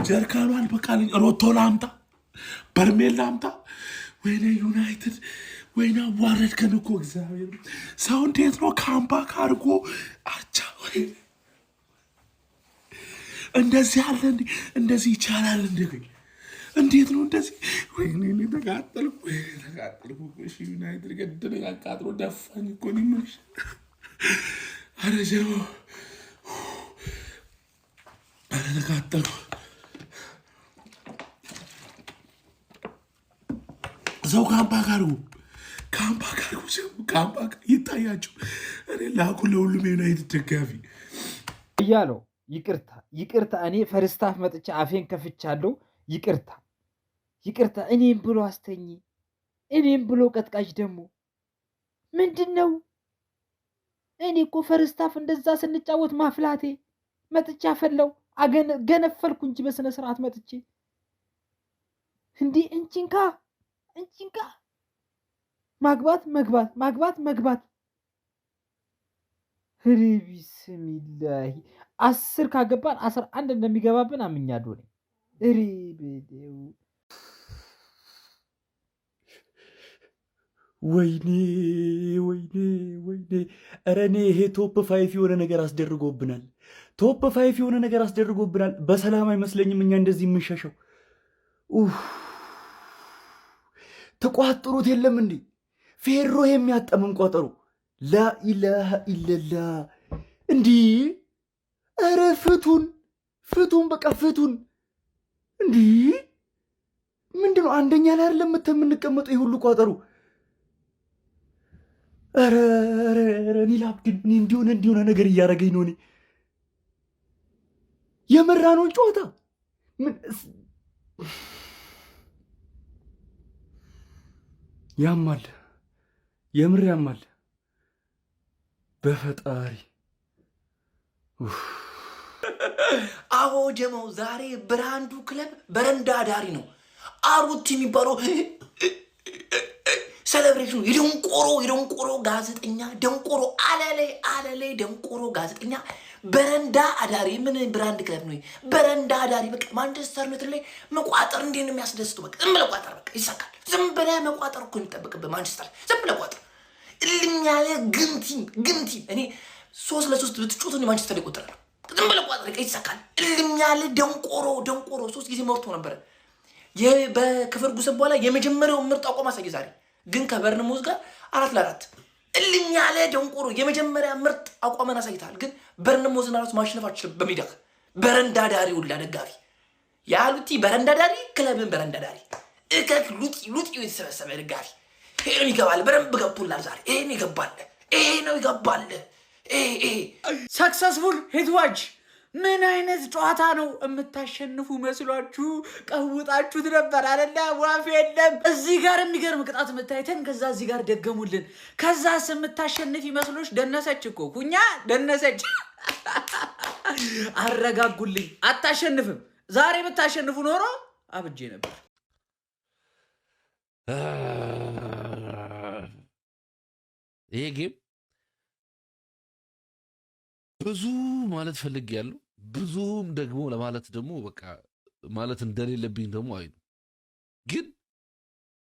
ጀርካኑ አልበቃልኝ። ሮቶ ላምጣ? በርሜል ላምጣ? ወይኔ ዩናይትድ ወይኔ አዋረድከን እኮ እግዚአብሔር። ሰው እንዴት ነው ካምባክ አድርጎ አቻ እንደዚህ አለ እንዴ? እንደዚህ ይቻላል እንዴ? እንዴት ነው እንደዚህ? ወይኔ ተቃጠልኩ። እሺ ዩናይትድ ገደለኝ፣ አቃጥሎ ደፋኝ እኮ ነው የምልሽ። ኧረ ጀሮ ኧረ ተቃጠልኩ። ሰው ካምባክ አድርጉ ካምባክ ይታያችሁ። እኔ ላኩ ለሁሉም የዩናይትድ ደጋፊ እያለው ይቅርታ እኔ ፈርስታፍ መጥቼ አፌን ከፍቻለሁ። ይቅርታ እኔም ብሎ አስተኝ እኔም ብሎ ቀጥቃጭ ደግሞ ምንድን ነው? እኔ እኮ ፈርስታፍ እንደዛ ስንጫወት ማፍላቴ መጥቼ አፈላው ገነፈልኩ እንጂ በስነ ስርዓት መጥቼ እንዲህ እንቺንካ ማግባት ቢስሚላሂ 10 ካገባን 11 እንደሚገባብን አምኛለሁ። ወይኔ ኧረ እኔ ይሄ ቶፕ 5 የሆነ ነገር አስደርጎብናል። በሰላም አይመስለኝም እኛ እንደዚህ የምንሸሸው። ተቋጥሩት የለም እንዴ ፌሮ የሚያጠምም ቋጠሩ ላኢላሃ ኢለላ እንዲህ ኧረ ፍቱን በቃ ፍቱን። እንዲህ ምንድነው? አንደኛ ላይ አይደለም የምንቀመጠው ይህ ሁሉ ቋጠሩ። ኧረ እኔ ላብድን። እኔ እንዲሆነ ነገር እያደረገኝ ነው። እኔ የመራነውን ጨዋታ ምን ያማል፣ የምር ያማል። በፈጣሪ አዎ ጀማው ዛሬ ብራንዱ ክለብ በረንዳ ዳሪ ነው። አሩቲ የሚባለው ሴሌብሬሽኑ የደንቆሮ ጋዜጠኛ ደንቆሮ አለሌ ደንቆሮ ጋዜጠኛ በረንዳ አዳሪ። ምን ብራንድ ክለብ ነው? በረንዳ አዳሪ። በቃ ማንቸስተር ዩናይትድ ላይ መቋጠር እንዴት ነው የሚያስደስተው? በቃ ዝም ብለህ ቋጠር፣ በቃ ይሳካል። ዝም ብለህ መቋጠር እኮ የሚጠበቅብህ ማንቸስተር ዝም ብለህ ቋጠር። እልም ያለ ግምቲም እኔ 3-3 ብትጮቱ ነው ማንቸስተር ይቆጥራል። ዝም ብለህ ቋጥረህ ይሳካል። እልም ያለ ደንቆሮ 3 ጊዜ መርቶ ነበር። በከፈርጉሰን በኋላ የመጀመሪያው ምርጥ አቋም አሳየ። ዛሬ ግን ከበርንሞዝ ጋር 4-4 እልም ያለ ደንቆሮ የመጀመሪያ ምርጥ አቋምን አሳይታል። ግን በርንሞዝን ራሱ ማሸነፍ አትችልም። በሜዳህ በረንዳ ዳሪ ሁላ ደጋፊ ያሉቲ በረንዳ ዳሪ ክለብን በረንዳ ዳሪ እከክ ሉጢ የተሰበሰበ ደጋፊ ይሄ ነው ይገባል። በደንብ ገብቶላል ዛሬ። ይሄ ነው ይገባል። ይሄ ነው ይገባል። ሰክሰስፉል ሂትዋች ምን አይነት ጨዋታ ነው? የምታሸንፉ መስሏችሁ ቀውጣችሁት ነበር አይደለ? ዋፍ የለም። እዚህ ጋር የሚገርም ቅጣት መታየተን ከዛ እዚህ ጋር ደገሙልን። ከዛስ የምታሸንፍ ይመስሎች ደነሰች እኮ ኩኛ ደነሰች። አረጋጉልኝ። አታሸንፍም። ዛሬ ብታሸንፉ ኖሮ አብጄ ነበር። ይሄ ጌም ብዙ ማለት ፈልጌያለሁ። ብዙም ደግሞ ለማለት ደግሞ በቃ ማለት እንደሌለብኝ ደግሞ አይ ነው። ግን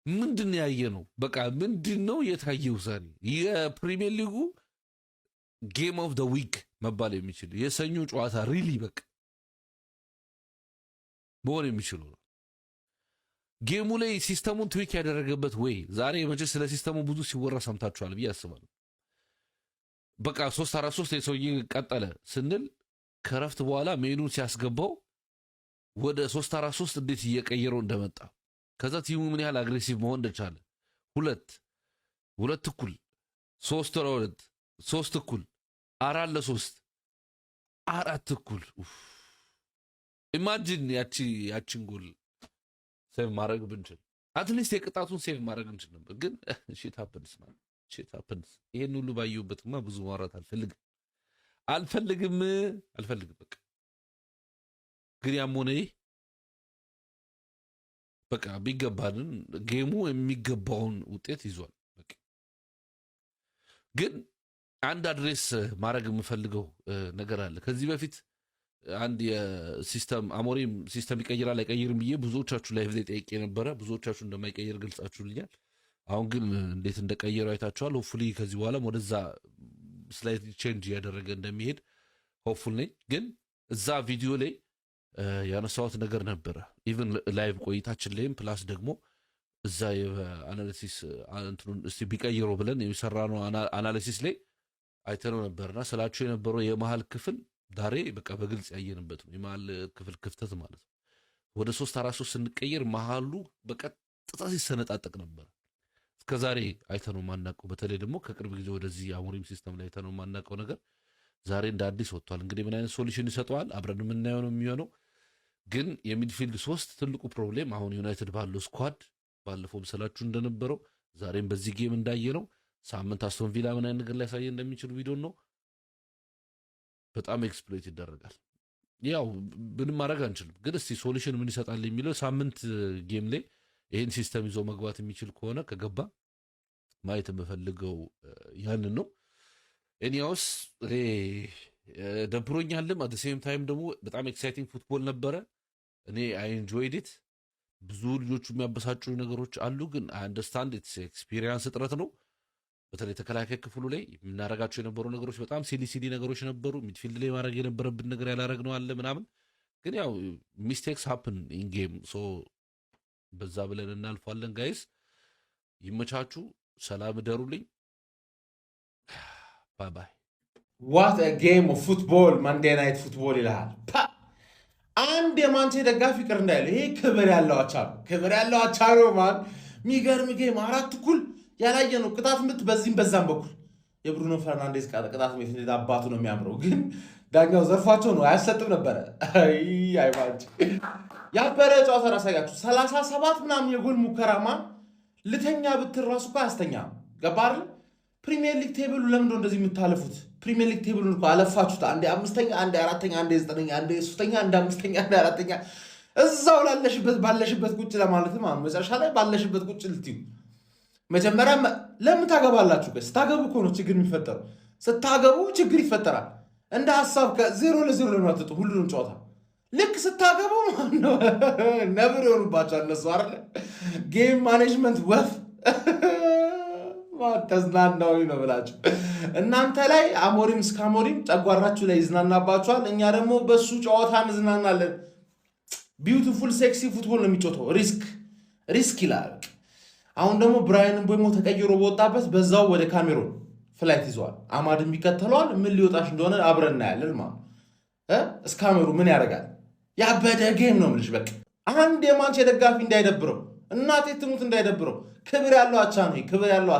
ምንድን ያየ ነው? በቃ ምንድን ነው የታየው? ዛሬ የፕሪሚየር ሊጉ ጌም ኦፍ ደ ዊክ መባል የሚችል የሰኞ ጨዋታ ሪሊ በቃ መሆን የሚችሉ ነው። ጌሙ ላይ ሲስተሙን ትዊክ ያደረገበት ወይ ዛሬ መቼ ስለ ሲስተሙ ብዙ ሲወራ ሰምታችኋል ብዬ አስባለሁ። በቃ 3-4-3 የሰውዬ ቀጠለ ስንል ከረፍት በኋላ ሜኑን ሲያስገባው ወደ 3-4-3 እንዴት እየቀየረው እንደመጣ ከዛ ቲሙ ምን ያህል አግሬሲቭ መሆን እንደቻለ 2 እኩል 3-2 3 እኩል 4-3 4 እኩል ኢማጂን ያቺን ጎል ሴቭ ማድረግ ብንችል አትሊስት የቅጣቱን ሴቭ ማድረግ እንችል ነበር። ግን ሺት ሃፕንስ ማለት ሺት ሃፕንስ። ይሄን ሁሉ ባየሁበትማ ብዙ ማውራት አልፈልግም። በቃ ግን ያም ሆነ ይህ በቃ ቢገባንን ጌሙ የሚገባውን ውጤት ይዟል። በቃ ግን አንድ አድሬስ ማድረግ የምፈልገው ነገር አለ። ከዚህ በፊት አንድ የሲስተም አሞሪም ሲስተም ይቀይራል አይቀይርም ብዬ ብዙዎቻችሁ ላይቭ ላይ ጠይቄ ነበረ። ብዙዎቻችሁ እንደማይቀይር ገልጻችሁልኛል። አሁን ግን እንዴት እንደቀየረው አይታችኋል። ሆፕፉሊ ከዚህ በኋላ ወደዛ ስላይት ቼንጅ እያደረገ እንደሚሄድ ሆፕፉል ነኝ። ግን እዛ ቪዲዮ ላይ ያነሳሁት ነገር ነበረ ኢቭን ላይቭ ቆይታችን ላይም ፕላስ ደግሞ እዛ የአናሊሲስ እንትኑን እስቲ ቢቀይረው ብለን የሚሰራነው አናሊሲስ ላይ አይተነው ነበርና ስላችሁ የነበረው የመሀል ክፍል ዛሬ በቃ በግልጽ ያየንበት ነው። የመሀል ክፍል ክፍተት ማለት ነው። ወደ 3-4-3 ስንቀየር መሀሉ በቀጥታ ሲሰነጣጠቅ ነበር። እስከዛሬ አይተነው ማናውቀው በተለይ ደግሞ ከቅርብ ጊዜ ወደዚህ አሞሪም ሲስተም ላይ አይተነው ማናውቀው ነገር ዛሬ እንደ አዲስ ወጥቷል። እንግዲህ ምን አይነት ሶሉሽን ይሰጠዋል አብረን የምናየው ነው የሚሆነው። ግን የሚድፊልድ 3 ትልቁ ፕሮብሌም አሁን ዩናይትድ ባለው ስኳድ ባለፈው ምስላችሁ እንደነበረው ዛሬም በዚህ ጌም እንዳየነው ሳምንት አስቶን ቪላ ምን አይነት ነገር ላይ ያሳየ እንደሚችል ቪዲዮ ነው። በጣም ኤክስፕሎይት ይደረጋል። ያው ምንም ማድረግ አንችልም። ግን እስቲ ሶሉሽን ምን ይሰጣል የሚለው ሳምንት ጌም ላይ ይሄን ሲስተም ይዞ መግባት የሚችል ከሆነ ከገባ ማየት የምፈልገው ያንን ነው። ኤኒያውስ ደብሮኛልም አት ሴም ታይም ደግሞ በጣም ኤክሳይቲንግ ፉትቦል ነበረ። እኔ አይ ኢንጆይድ ኢት። ብዙ ልጆቹ የሚያበሳጩ ነገሮች አሉ፣ ግን አይ አንደርስታንድ ኢትስ ኤክስፒሪየንስ እጥረት ነው። በተለይ ተከላካይ ክፍሉ ላይ የምናደርጋቸው የነበሩ ነገሮች በጣም ሲሊ ነገሮች ነበሩ። ሚድፊልድ ላይ ማድረግ የነበረብን ነገር ያላረግነው አለ ምናምን። ግን ያው ሚስቴክስ ሃፕን ኢን ጌም ሶ በዛ ብለን እናልፋለን። ጋይስ ይመቻችሁ፣ ሰላም እደሩልኝ። ባይ ባይ። ዋት ጌም ኦፍ ፉትቦል ማንዴ ናይት ፉትቦል ይልሃል። አንድ የማንቼ ደጋፊ ቅር እንዳይለ ይሄ ክብር ያለው አቻ ነው ማን። የሚገርም ጌም 4 እኩል ያላየ ነው። ቅጣት ምት በዚህም በዛም በኩል የብሩኖ ፈርናንዴዝ ቅጣት ምት እንዴት አባቱ ነው የሚያምረው። ግን ዳኛው ዘርፏቸው ነው አያሰጥም ነበረ። አይ ማንቼ ያበረ ጨዋታ ራሳያችሁ 37 ምናምን የጎል ሙከራማ ልተኛ ብትል ራሱ እኮ አያስተኛም። ገባር ፕሪሚየር ሊግ ቴብሉ ለምንድን ነው እንደዚህ የምታለፉት? ፕሪሚየር ሊግ ቴብሉን እኮ አለፋችሁት። አንዴ 5ኛ፣ አንዴ 4ኛ፣ አንዴ 9ኛ፣ አንዴ 3ኛ፣ አንዴ 5ኛ፣ አንዴ 4ኛ እዛው ባለሽበት ቁጭ ለማለት ማለት መጨረሻ ላይ ባለሽበት ቁጭ ልትዩ። መጀመሪያ ለምን ታገባላችሁ? ስታገቡ እኮ ነው ችግር የሚፈጠሩ። ስታገቡ ችግር ይፈጠራል። እንደ ሀሳብ ከ0-0 ለማትጡ ሁሉንም ጨዋታ ልክ ስታገቡ ነብር የሆኑባቸው እነሱ አይደለ ጌም ማኔጅመንት ወፍ ተዝናናው ነው ብላችሁ እናንተ ላይ አሞሪም እስከ አሞሪም ጨጓራችሁ ላይ ይዝናናባችኋል። እኛ ደግሞ በሱ ጨዋታ እንዝናናለን። ቢዩቲፉል ሴክሲ ፉትቦል ነው የሚጮተው። ሪስክ ይላል። አሁን ደግሞ ብራያን ምቤሞ ተቀይሮ በወጣበት በዛው ወደ ካሜሮን ፍላይት ይዘዋል። አማድም ይከተለዋል። ምን ሊወጣሽ እንደሆነ አብረን እናያለን ማለት እስከ ካሜሩ ምን ያደርጋል? ያበደ ጌም ነው የምልሽ። በቃ አንድ የማንቼ ደጋፊ እንዳይደብረው፣ እናቴ ትሙት እንዳይደብረው። ክብር ያለው አቻ ነው። ክብር ያለው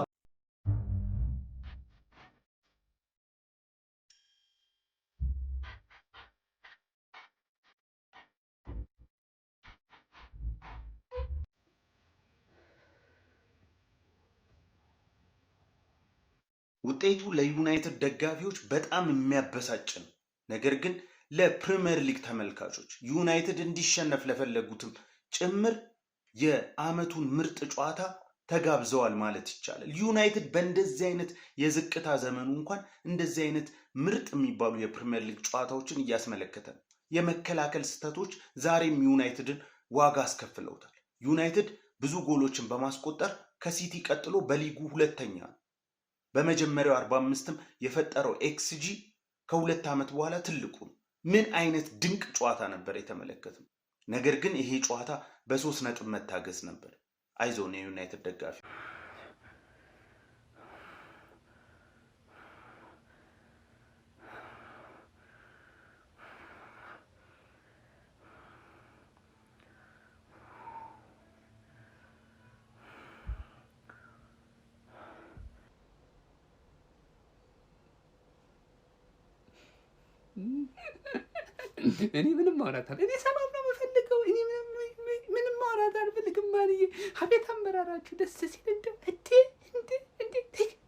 ውጤቱ ለዩናይትድ ደጋፊዎች በጣም የሚያበሳጭ ነው። ነገር ግን ለፕሪሚየር ሊግ ተመልካቾች ዩናይትድ እንዲሸነፍ ለፈለጉትም ጭምር የዓመቱን ምርጥ ጨዋታ ተጋብዘዋል ማለት ይቻላል። ዩናይትድ በእንደዚህ አይነት የዝቅታ ዘመኑ እንኳን እንደዚህ አይነት ምርጥ የሚባሉ የፕሪሚየር ሊግ ጨዋታዎችን እያስመለከተ ነው። የመከላከል ስህተቶች ዛሬም ዩናይትድን ዋጋ አስከፍለውታል። ዩናይትድ ብዙ ጎሎችን በማስቆጠር ከሲቲ ቀጥሎ በሊጉ ሁለተኛ ነው። በመጀመሪያው 45ም የፈጠረው ኤክስጂ ከ2 ዓመት በኋላ ትልቁ ነው። ምን አይነት ድንቅ ጨዋታ ነበር የተመለከተው። ነገር ግን ይሄ ጨዋታ በ3 ነጥብ መታገዝ ነበር። አይዞን የዩናይትድ ደጋፊ። እኔ ምንም ማውራት እኔ ሰላም ነው የምፈልገው። እኔ ምንም ማውራት አልፈልግም። ማንዬ አቤት አመራራችሁ ደስ ሲል እንደ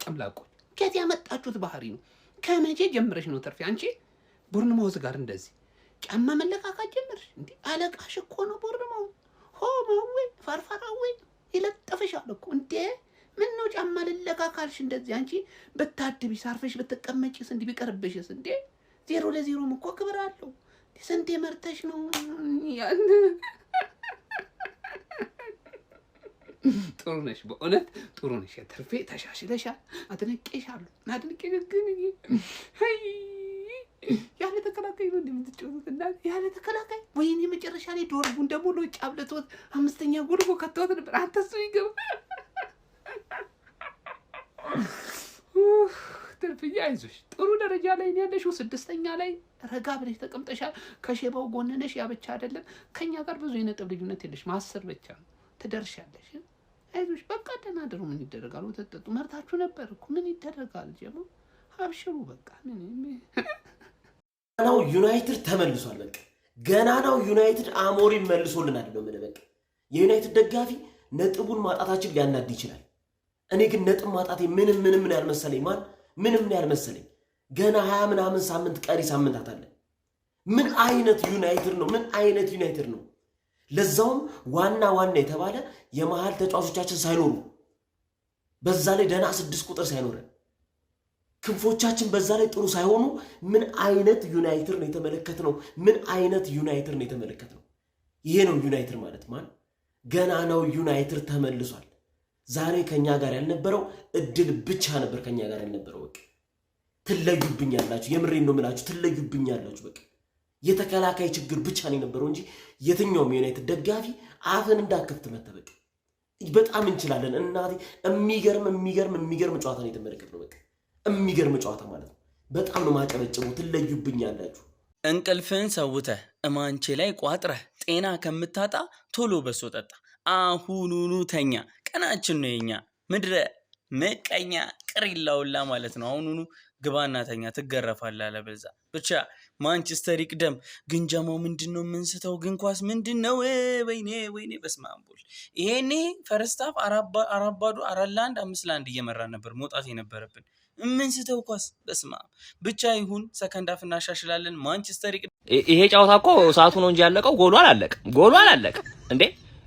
ጨምላቆች ከየት ያመጣችሁት ባህሪ ነው? ከመቼ ጀምረሽ ነው ተርፊ አንቺ ቦርንማውዝ ጋር እንደዚህ ጫማ መለካካት ጀምርሽ? እንዴ አለቃሽ እኮ ነው ቦርንማውዝ። ሆማዌ ፈርፈራዌ ይለጥፍሻል እኮ እንዴ። ምን ነው ጫማ ልለካካልሽ እንደዚህ? አንቺ ብታድቢ ሳርፈሽ ብትቀመጪስ እንዲህ ቢቀርብሽስ እንዴ? 0-0 እኮ ክብር አለው። ስንቴ መርተሽ ነው ያን? ጥሩ ነሽ፣ በእውነት ጥሩ ነሽ። ተርፌ ተሻሽለሻል። አድንቄሻለሁ። ግን ያለ ተከላካይ ነው እንደምትጫወቱት እና ያለ ተከላካይ ወይኔ መጨረሻ ላይ ዶርቡን ደግሞ ነው ጫብለቶት 5ኛ ጎል እኮ ከተወት ነበር። አንተሱ ይገባ ተርፍዬ አይዞሽ፣ ጥሩ ደረጃ ላይ ነው ያለሽው። 6ኛ ላይ ረጋ ብለሽ ተቀምጠሻል። ከሼባው ጎን ነሽ። ያ ብቻ አይደለም፣ ከኛ ጋር ብዙ የነጥብ ልዩነት የለሽ፣ 10 ብቻ ነው። ትደርሻለሽ። አይዞሽ፣ በቃ ደህና ደሩ። ምን ይደረጋል? ወተጠጡ መርታችሁ ነበር እኮ ምን ይደረጋል? ጀሞ አብሽሩ በቃ። ገናው ዩናይትድ ተመልሷል። በቃ ገናናው ዩናይትድ አሞሪም መልሶልናል ነው ምን። በቃ የዩናይትድ ደጋፊ ነጥቡን ማጣታችን ሊያናድ ይችላል። እኔ ግን ነጥብ ማጣቴ ምንም ያልመሰለኝ ምንም ያልመሰለኝ ገና 20 ምናምን ሳምንት ቀሪ ሳምንታት አለ። ምን አይነት ዩናይትድ ነው? ምን አይነት ዩናይትድ ነው? ለዛውም ዋና የተባለ የመሃል ተጫዋቾቻችን ሳይኖሩ፣ በዛ ላይ ደህና 6 ቁጥር ሳይኖረን፣ ክንፎቻችን በዛ ላይ ጥሩ ሳይሆኑ ምን አይነት ዩናይትድ ነው የተመለከትነው? ምን አይነት ዩናይትድ ነው የተመለከትነው? ይሄ ነው ዩናይትድ ማለት ገና ነው ዩናይትድ ተመልሷል። ዛሬ ከኛ ጋር ያልነበረው እድል ብቻ ነበር ከኛ ጋር ያልነበረው። በቃ ትለዩብኛላችሁ፣ የምሬን ነው የምላችሁ፣ ትለዩብኛላችሁ። በቃ የተከላካይ ችግር ብቻ ነው የነበረው እንጂ የትኛውም የዩናይትድ ደጋፊ አፍን እንዳከፍት መተበቅ በጣም እንችላለን። እናቴ የሚገርም ጨዋታ ነው የተመለከትነው። በቃ የሚገርም ጨዋታ ማለት ነው። በጣም ነው ማጨበጭበው። ትለዩብኛላችሁ። እንቅልፍን ሰውተህ እማንቼ ላይ ቋጥረህ ጤና ከምታጣ ቶሎ በሶ ጠጣ። አሁኑኑ ተኛ። ቀናችን ነው የኛ። ምድረ ምቀኛ ቅሪላውላ ማለት ነው። አሁኑኑ ግባና ተኛ፣ ትገረፋለህ አለበዛ። ብቻ ማንቸስተር ይቅደም። ግንጀማው ምንድነው? የምንስተው ግን ኳስ ምንድነው? ወይኔ በስመ አብ ወልድ። ይሄኔ ፈርስት ሃፍ 4-1 5-1 እየመራን ነበር መውጣት የነበረብን። የምንስተው ኳስ በስመ አብ። ብቻ ይሁን፣ ሰከንድ ሃፍ እናሻሽላለን። ማንቸስተር ይቅደም። ይሄ ጨዋታ እኮ ሰዓቱ ነው እንጂ ያለቀው ጎሉ አላለቀም እንዴ።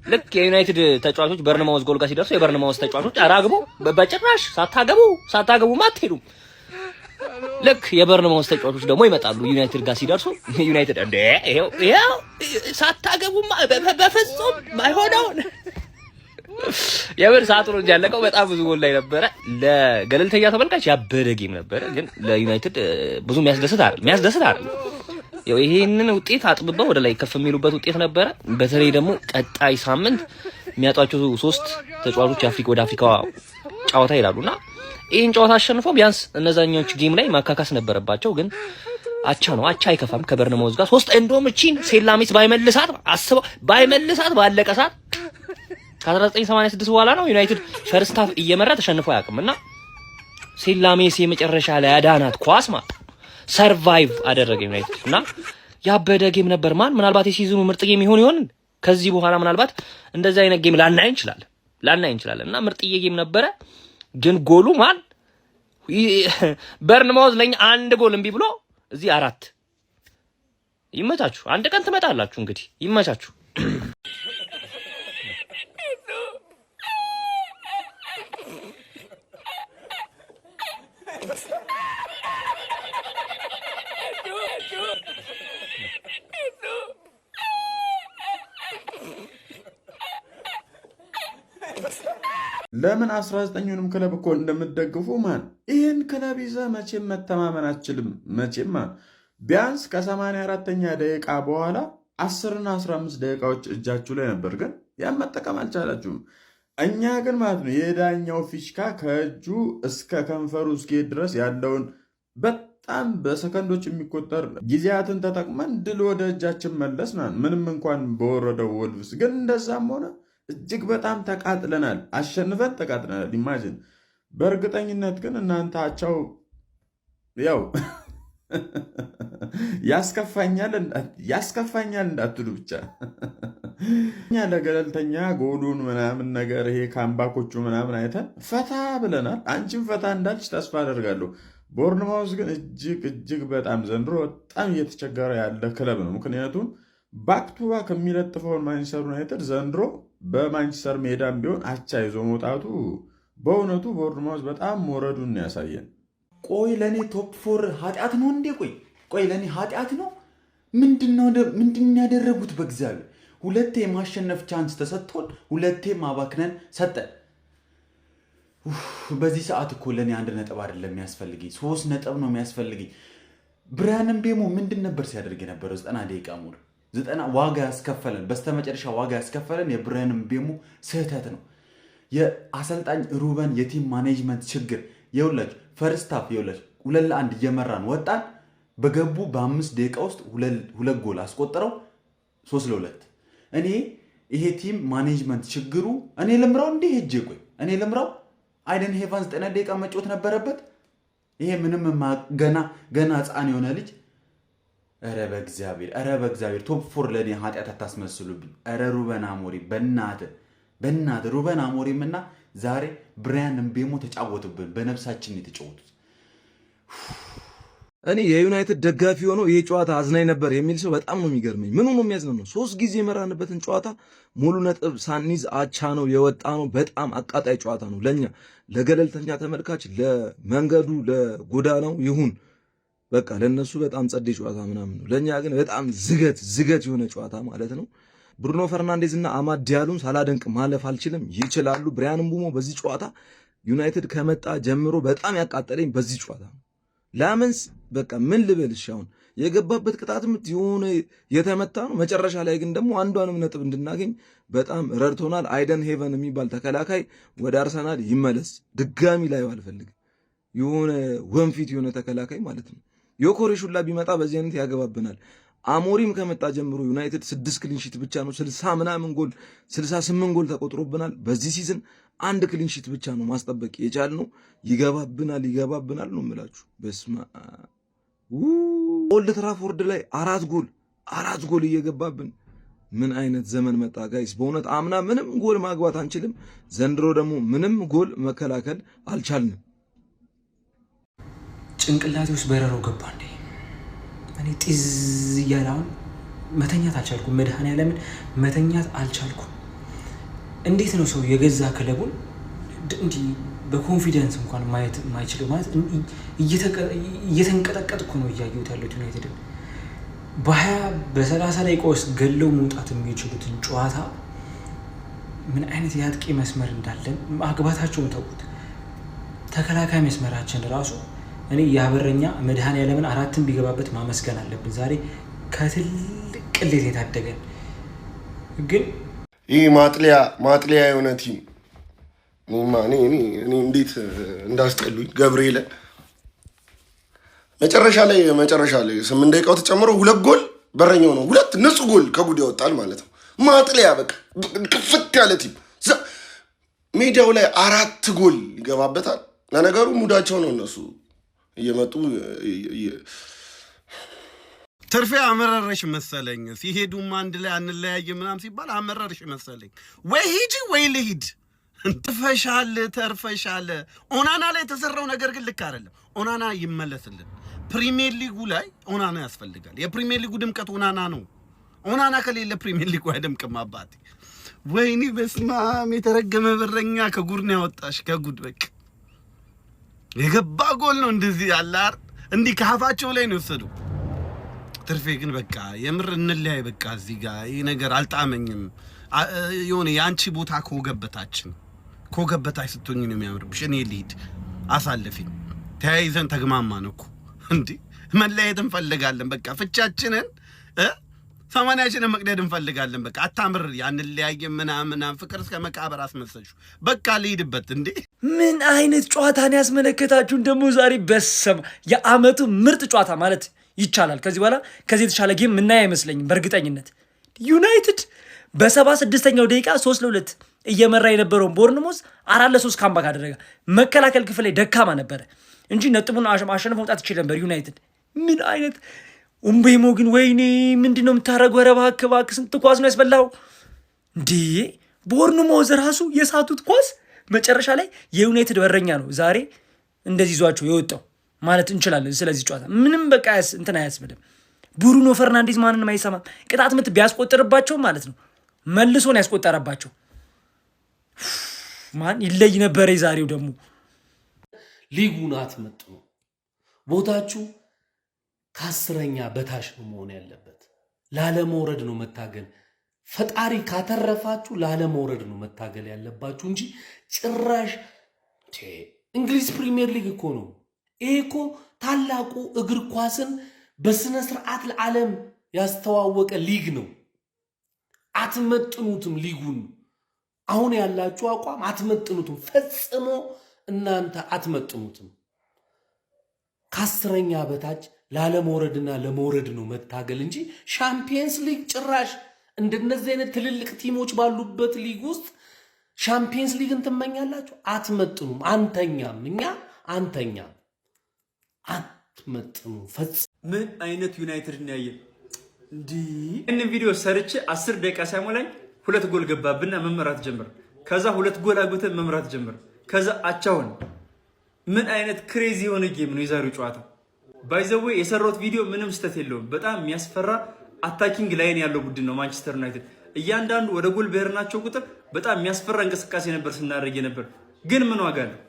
ልክ የዩናይትድ ተጫዋቾች በርንማውዝ ጎል ጋር ሲደርሱ የበርንማውዝ ተጫዋቾች አራግቦ በጭራሽ ሳታገቡም አትሄዱም። ልክ የበርንማውዝ ተጫዋቾች ደግሞ ይመጣሉ ዩናይትድ ጋር ሲደርሱ ዩናይትድ እንደ ይሄው ሳታገቡማ በፍጹም ማይሆነውን የምር ሰዓቱ ነው እንጂ ያለቀው በጣም ብዙ ጎል ላይ ነበረ። ለገለልተኛ ተመልካች ያበደ ጌም ነበረ፣ ግን ለዩናይትድ ብዙ የሚያስደስት አይደል። ያው ይሄንን ውጤት አጥብበው ወደ ላይ ከፍ የሚሉበት ውጤት ነበረ። በተለይ ደግሞ ቀጣይ ሳምንት የሚያጧቸው 3 ተጫዋቾች ወደ አፍሪካ ጨዋታ ይላሉና ይሄን ጨዋታ አሸንፈው ቢያንስ እነዛኞቹ ጌም ላይ ማካካስ ነበረባቸው። ግን አቻ ነው፣ አቻ አይከፋም ከበርነማውዝ ጋር 3 እንደውም እቺን ሴላሚስ ባይመልሳት ባለቀ ሰዓት ከ1986 በኋላ ነው ዩናይትድ ፈርስት ሃፍ እየመራ ተሸንፎ አያውቅምና ሴላሚስ የመጨረሻ ላይ አዳናት ኳስ ሰርቫይቭ አደረገ ዩናይትድ እና ያበደ ጌም ነበር። ምናልባት የሲዝኑ ምርጥ ጌም ይሆን ከዚህ በኋላ ምናልባት እንደዚህ አይነት ጌም ላናይ እንችላለን እና ምርጥዬ ጌም ነበረ። ግን ጎሉ በርንማውዝ ለኛ 1 ጎል እምቢ ብሎ እዚህ 4 ይመቻችሁ። አንድ ቀን ትመጣላችሁ እንግዲህ ይመቻችሁ። ለምን 19ኙንም ክለብ እኮ እንደምትደግፉ ይህን ክለብ ይዘህ መቼም መተማመን አትችልም። መቼም ቢያንስ ከ84ኛ ደቂቃ በኋላ 10 እና 15 ደቂቃዎች እጃችሁ ላይ ነበር፣ ግን ያን መጠቀም አልቻላችሁም። እኛ ግን ነው የዳኛው ፊሽካ ከእጁ እስከ ከንፈሩ እስኪሄድ ድረስ ያለውን በጣም በሰከንዶች የሚቆጠር ጊዜያትን ተጠቅመን ድል ወደ እጃችን መለስ። ምንም እንኳን በወረደው ወልቭስ ግን እንደዛም ሆነ እጅግ በጣም ተቃጥለናል። አሸንፈን ተቃጥለናል። ኢማጂን። በእርግጠኝነት ግን እናንተ አቻው ያው ያስከፋኛል እንዳትሉ ብቻ እኛ ለገለልተኛ ጎሉን ምናምን ነገር ይሄ ካምባኮቹ ምናምን አይተን ፈታ ብለናል። አንቺም ፈታ እንዳልች ተስፋ አደርጋለሁ። ቦርንማውዝ ግን እጅግ በጣም ዘንድሮ በጣም እየተቸገረ ያለ ክለብ ነው። ምክንያቱም ባክቱባክ የሚለጥፈውን ማንቸስተር ዩናይትድ ዘንድሮ በማንቸስተር ሜዳም ቢሆን አቻ ይዞ መውጣቱ በእውነቱ ቦርንማውዝ በጣም መውረዱን ያሳየን። ቆይ ለእኔ ቶፕ 4 ኃጢአት ነው እንዴ? ቆይ ለእኔ ኃጢአት ነው? ምንድን ያደረጉት? በእግዚአብሔር 2 የማሸነፍ ቻንስ ተሰጥቶን 2 ማባክነን ሰጠን። በዚህ ሰዓት እኮ ለእኔ 1 ነጥብ አይደለም የሚያስፈልገኝ፣ 3 ነጥብ ነው የሚያስፈልገኝ። ብራያን ምቤሞ ምንድን ነበር ሲያደርግ የነበረው? 90 ደቂቃ ሙሉ 90 ዋጋ ያስከፈለን፣ በስተመጨረሻ ዋጋ ያስከፈለን የብራያን ምቤሞ ስህተት ነው። የአሰልጣኝ ሩበን የቲም ማኔጅመንት ችግር። የውላችሁ ፈርስት ሃፍ 2-1 እየመራን ወጣን። በገቡ በ5 ደቂቃ ውስጥ 2 ጎል አስቆጥረው 3-2። እኔ ይሄ ቲም ማኔጅመንት ችግሩ እኔ ልምራው እንዴ? ሄጄ እኔ ልምራው? አይደን ሄቫንስ 90 ደቂቃ መጮት ነበረበት። ይሄ ምንም ገና ሕፃን የሆነ ልጅ። ኧረ በእግዚአብሔር ቶፕ 4 ለኔ ኃጢአት አታስመስሉብኝ። ኧረ ሩበን አሞሪም በእናትህ ሩበን አሞሪም እና ዛሬ ብራያን ምቤሞ ተጫወቱብን። በነፍሳችን የተጫወቱት። እኔ የዩናይትድ ደጋፊ ሆኖ ይሄ ጨዋታ አዝናኝ ነበር የሚል ሰው በጣም ነው የሚገርመኝ። ምኑ ነው የሚያዝነው? 3 ጊዜ የመራንበትን ጨዋታ ሙሉ ነጥብ ሳንይዝ አቻ ነው የወጣ ነው። በጣም አቃጣይ ጨዋታ ነው ለኛ ለገለልተኛ ተመልካች፣ ለመንገዱ ለጎዳናው ይሁን በቃ ለነሱ በጣም ጸዴ ጨዋታ ምናምን ነው። ለኛ ግን በጣም ዝገት የሆነ ጨዋታ ማለት ነው። ብሩኖ ፈርናንዴዝ እና አማድ ዲያሎን ሳላደንቅ ማለፍ አልችልም። ይችላሉ። ብራያን ምቤሞ በዚህ ጨዋታ ዩናይትድ ከመጣ ጀምሮ በጣም ያቃጠለኝ በዚህ ጨዋታ ነው። ላመንስ በቃ ምን ልበልሽ፣ አሁን የገባበት ቅጣት ምት የሆነ የተመታ ነው። መጨረሻ ላይ ግን ደግሞ አንዷንም ነጥብ እንድናገኝ በጣም ረድቶናል። አይደን ሄቨን የሚባል ተከላካይ ወደ አርሰናል ይመለስ። ድጋሚ ላይ አልፈልግም። የሆነ ወንፊት የሆነ ተከላካይ ማለት ነው። ዮኮሬሽ ሁላ ቢመጣ በዚህ አይነት ያገባብናል። አሞሪም ከመጣ ጀምሮ ዩናይትድ 6 ክሊንሺት ብቻ ነው 60 ምናምን ጎል 68 ጎል ተቆጥሮብናል። በዚህ ሲዝን 1 ክሊንሺት ብቻ ነው ማስጠበቅ የቻልነው። ይገባብናል ነው የምላችሁ። በስማ ኦልድ ትራፎርድ ላይ 4 ጎል እየገባብን ምን አይነት ዘመን መጣ ጋይስ! በእውነት አምና ምንም ጎል ማግባት አንችልም፣ ዘንድሮ ደግሞ ምንም ጎል መከላከል አልቻልንም። ጭንቅላቴ ውስጥ በረሮ ገባ እንዴ! እኔ ጢዝ እያለ አሁን መተኛት አልቻልኩም። መድኃኒዓለምን መተኛት አልቻልኩም። እንዴት ነው ሰው የገዛ ክለቡን እንዲህ በኮንፊደንስ እንኳን ማየት የማይችለው? ማለት እየተንቀጠቀጥኩ ነው እያየሁት ያለሁት ዩናይትድን በ20 በ30 ደቂቃ ውስጥ ገለው መውጣት የሚችሉትን ጨዋታ ምን አይነት የአጥቂ መስመር እንዳለን ማግባታቸውን ተውት። ተከላካይ መስመራችን ራሱ እኔ ያበረኛ መድኃኔዓለምን አራትን ቢገባበት ማመስገን አለብን። ዛሬ ከትልቅ ቅሌት የታደገን ግን ይህ ማጥሊያ የሆነ ቲም እኔ እንዴት እንዳስጠሉኝ ገብርኤል መጨረሻ ላይ 8 ደቂቃው ተጨምሮ 2 ጎል በረኛው ነው 2 ንጹህ ጎል ከጉድ ያወጣል ማለት ነው። ማጥሊያ በቃ ክፍት ያለ ቲም ሜዳው ላይ 4 ጎል ይገባበታል። ለነገሩ ሙዳቸው ነው እነሱ እየመጡ ትርፌ አመረረሽ መሰለኝ። ሲሄዱም አንድ ላይ አንለያይ ምናምን ሲባል አመረረሽ መሰለኝ። ወይ ሂጂ ወይ ልሂድ። ተርፈሻል። ኦናና ላይ የተሰራው ነገር ግን ልክ አይደለም። ኦናና ይመለስልን። ፕሪሚየር ሊጉ ላይ ኦናና ያስፈልጋል። የፕሪሚየር ሊጉ ድምቀት ኦናና ነው። ኦናና ከሌለ ፕሪሚየር ሊጉ አይደምቅም። አባቴ ወይኔ በስማም የተረገመ በረኛ ከጉድ ነው ያወጣሽ። ከጉድ በቃ የገባ ጎል ነው እንደዚህ ያላር እንዲህ ከሀፋቸው ላይ ነው የወሰዱ። ትርፌ ግን በቃ የምር እንለያይ በቃ እዚህ ጋር ይሄ ነገር አልጣመኝም። የሆነ የአንቺ ቦታ ከወገበታች ስትሆኝ ነው የሚያምርብሽ። እኔ ልሂድ አሳልፊኝ። ተያይዘን ተግማማን እኮ እንዴ መለያየት እንፈልጋለን። በቃ ፍቻችንን 80ችንን መቅደድ እንፈልጋለን። በቃ አታምር ያንለያየ ምናምን ፍቅር እስከ መቃብር አስመሰልሽው። በቃ ልሂድበት እንዴ። ምን አይነት ጨዋታን ያስመለከታችሁን ደግሞ ዛሬ። በሰማ የአመቱ ምርጥ ጨዋታ ማለት ይቻላል። ከዚህ በኋላ ከዚህ የተሻለ ጌም ምናይ አይመስለኝም በእርግጠኝነት። ዩናይትድ በ76ኛው ደቂቃ 3-2 እየመራ የነበረውን ቦርንሞዝ 4-3 ካምባክ አደረገ። መከላከል ክፍል ላይ ደካማ ነበረ እንጂ ነጥቡን አሸንፎ መውጣት ይችል ነበር ዩናይትድ። ምን አይነት ኡምቤሞ ግን ወይኔ ምንድነው የምታረገው? ኧረ እባክህ ስንት ኳስ ነው ያስበላው እንዴ! ቦርንሞዝ ራሱ የሳቱት ኳስ መጨረሻ ላይ የዩናይትድ በረኛ ነው ዛሬ እንደዚህ ይዟቸው የወጣው ማለት እንችላለን። ስለዚህ ጨዋታ ምንም በቃ እንትን አያስብልም። ብሩኖ ፈርናንዴዝ ማንንም አይሰማም። ቅጣት ምት ቢያስቆጥርባቸው ማለት ነው መልሶን ያስቆጠረባቸው ማን ይለይ ነበር። የዛሬው ደግሞ ሊጉን አትመጥኑ። ቦታችሁ ከ10ኛ በታች ነው መሆን ያለበት። ላለመውረድ ነው መታገል። ፈጣሪ ካተረፋችሁ ላለመውረድ ነው መታገል ያለባችሁ እንጂ ጭራሽ እንግሊዝ ፕሪሚየር ሊግ እኮ ነው። ይሄ እኮ ታላቁ እግር ኳስን በስነ ስርዓት ለዓለም ያስተዋወቀ ሊግ ነው። አትመጥኑትም። ሊጉን አሁን ያላችሁ አቋም አትመጥኑትም። ፈጽሞ እናንተ አትመጥኑትም። ከ10ኛ በታች ላለመውረድና ለመውረድ ነው መታገል እንጂ ሻምፒየንስ ሊግ ጭራሽ እንደነዚህ አይነት ትልልቅ ቲሞች ባሉበት ሊግ ውስጥ ሻምፒየንስ ሊግን ትመኛላችሁ? አትመጥኑም። አንተኛም፣ እኛ አንተኛም። አትመጥኑ። ምን አይነት ዩናይትድ ነው ያየን? ይህንን ቪዲዮ ሰርቼ 10 ደቂቃ ሳይሞላኝ 2 ጎል ገባብና መምራት ጀምር። ከዛ 2 ጎል አግብተን መምራት ጀምር። ከዛ አቻውን። ምን አይነት ክሬዚ የሆነ ጌም ነው የዛሬው ጨዋታ። ባይዘዌ የሰራሁት ቪዲዮ ምንም ስህተት የለውም። በጣም የሚያስፈራ አታኪንግ ላይን ያለው ቡድን ነው ማንቸስተር ዩናይትድ። እያንዳንዱ ወደ ጎል በሄድናቸው ቁጥር በጣም የሚያስፈራ እንቅስቃሴ ነበር ስናደርግ ነበር። ግን ምን ዋጋ አለው?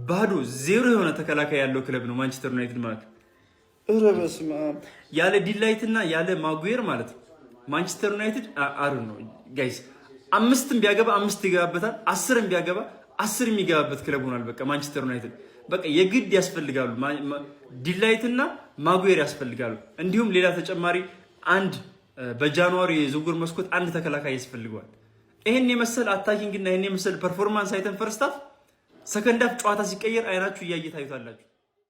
ባዶ 0 የሆነ ተከላካይ ያለው ክለብ ነው ማንቸስተር ዩናይትድ ማለት። ኧረ በስመ አብ! ያለ ዲላይትና ያለ ማጉዌር ማለት ነው ማንቸስተር ዩናይትድ አሩ ነው ጋይስ። 5ም ቢያገባ 5 ይገባበታል፣ 10ም ቢያገባ 10 የሚገባበት ክለብ ሆኗል። በቃ ማንቸስተር ዩናይትድ በቃ የግድ ያስፈልጋሉ። ዲላይትና ማጉዌር ያስፈልጋሉ። እንዲሁም ሌላ ተጨማሪ አንድ በጃንዋሪ የዝውውር መስኮት አንድ ተከላካይ ያስፈልገዋል። ይሄን የመሰል አታኪንግ እና ይሄን የመሰል ፐርፎርማንስ አይተን ፈርስት ሃፍ ሰከንድ ሃፍ ጨዋታ ሲቀየር አይናችሁ እያየ ታዩታላችሁ።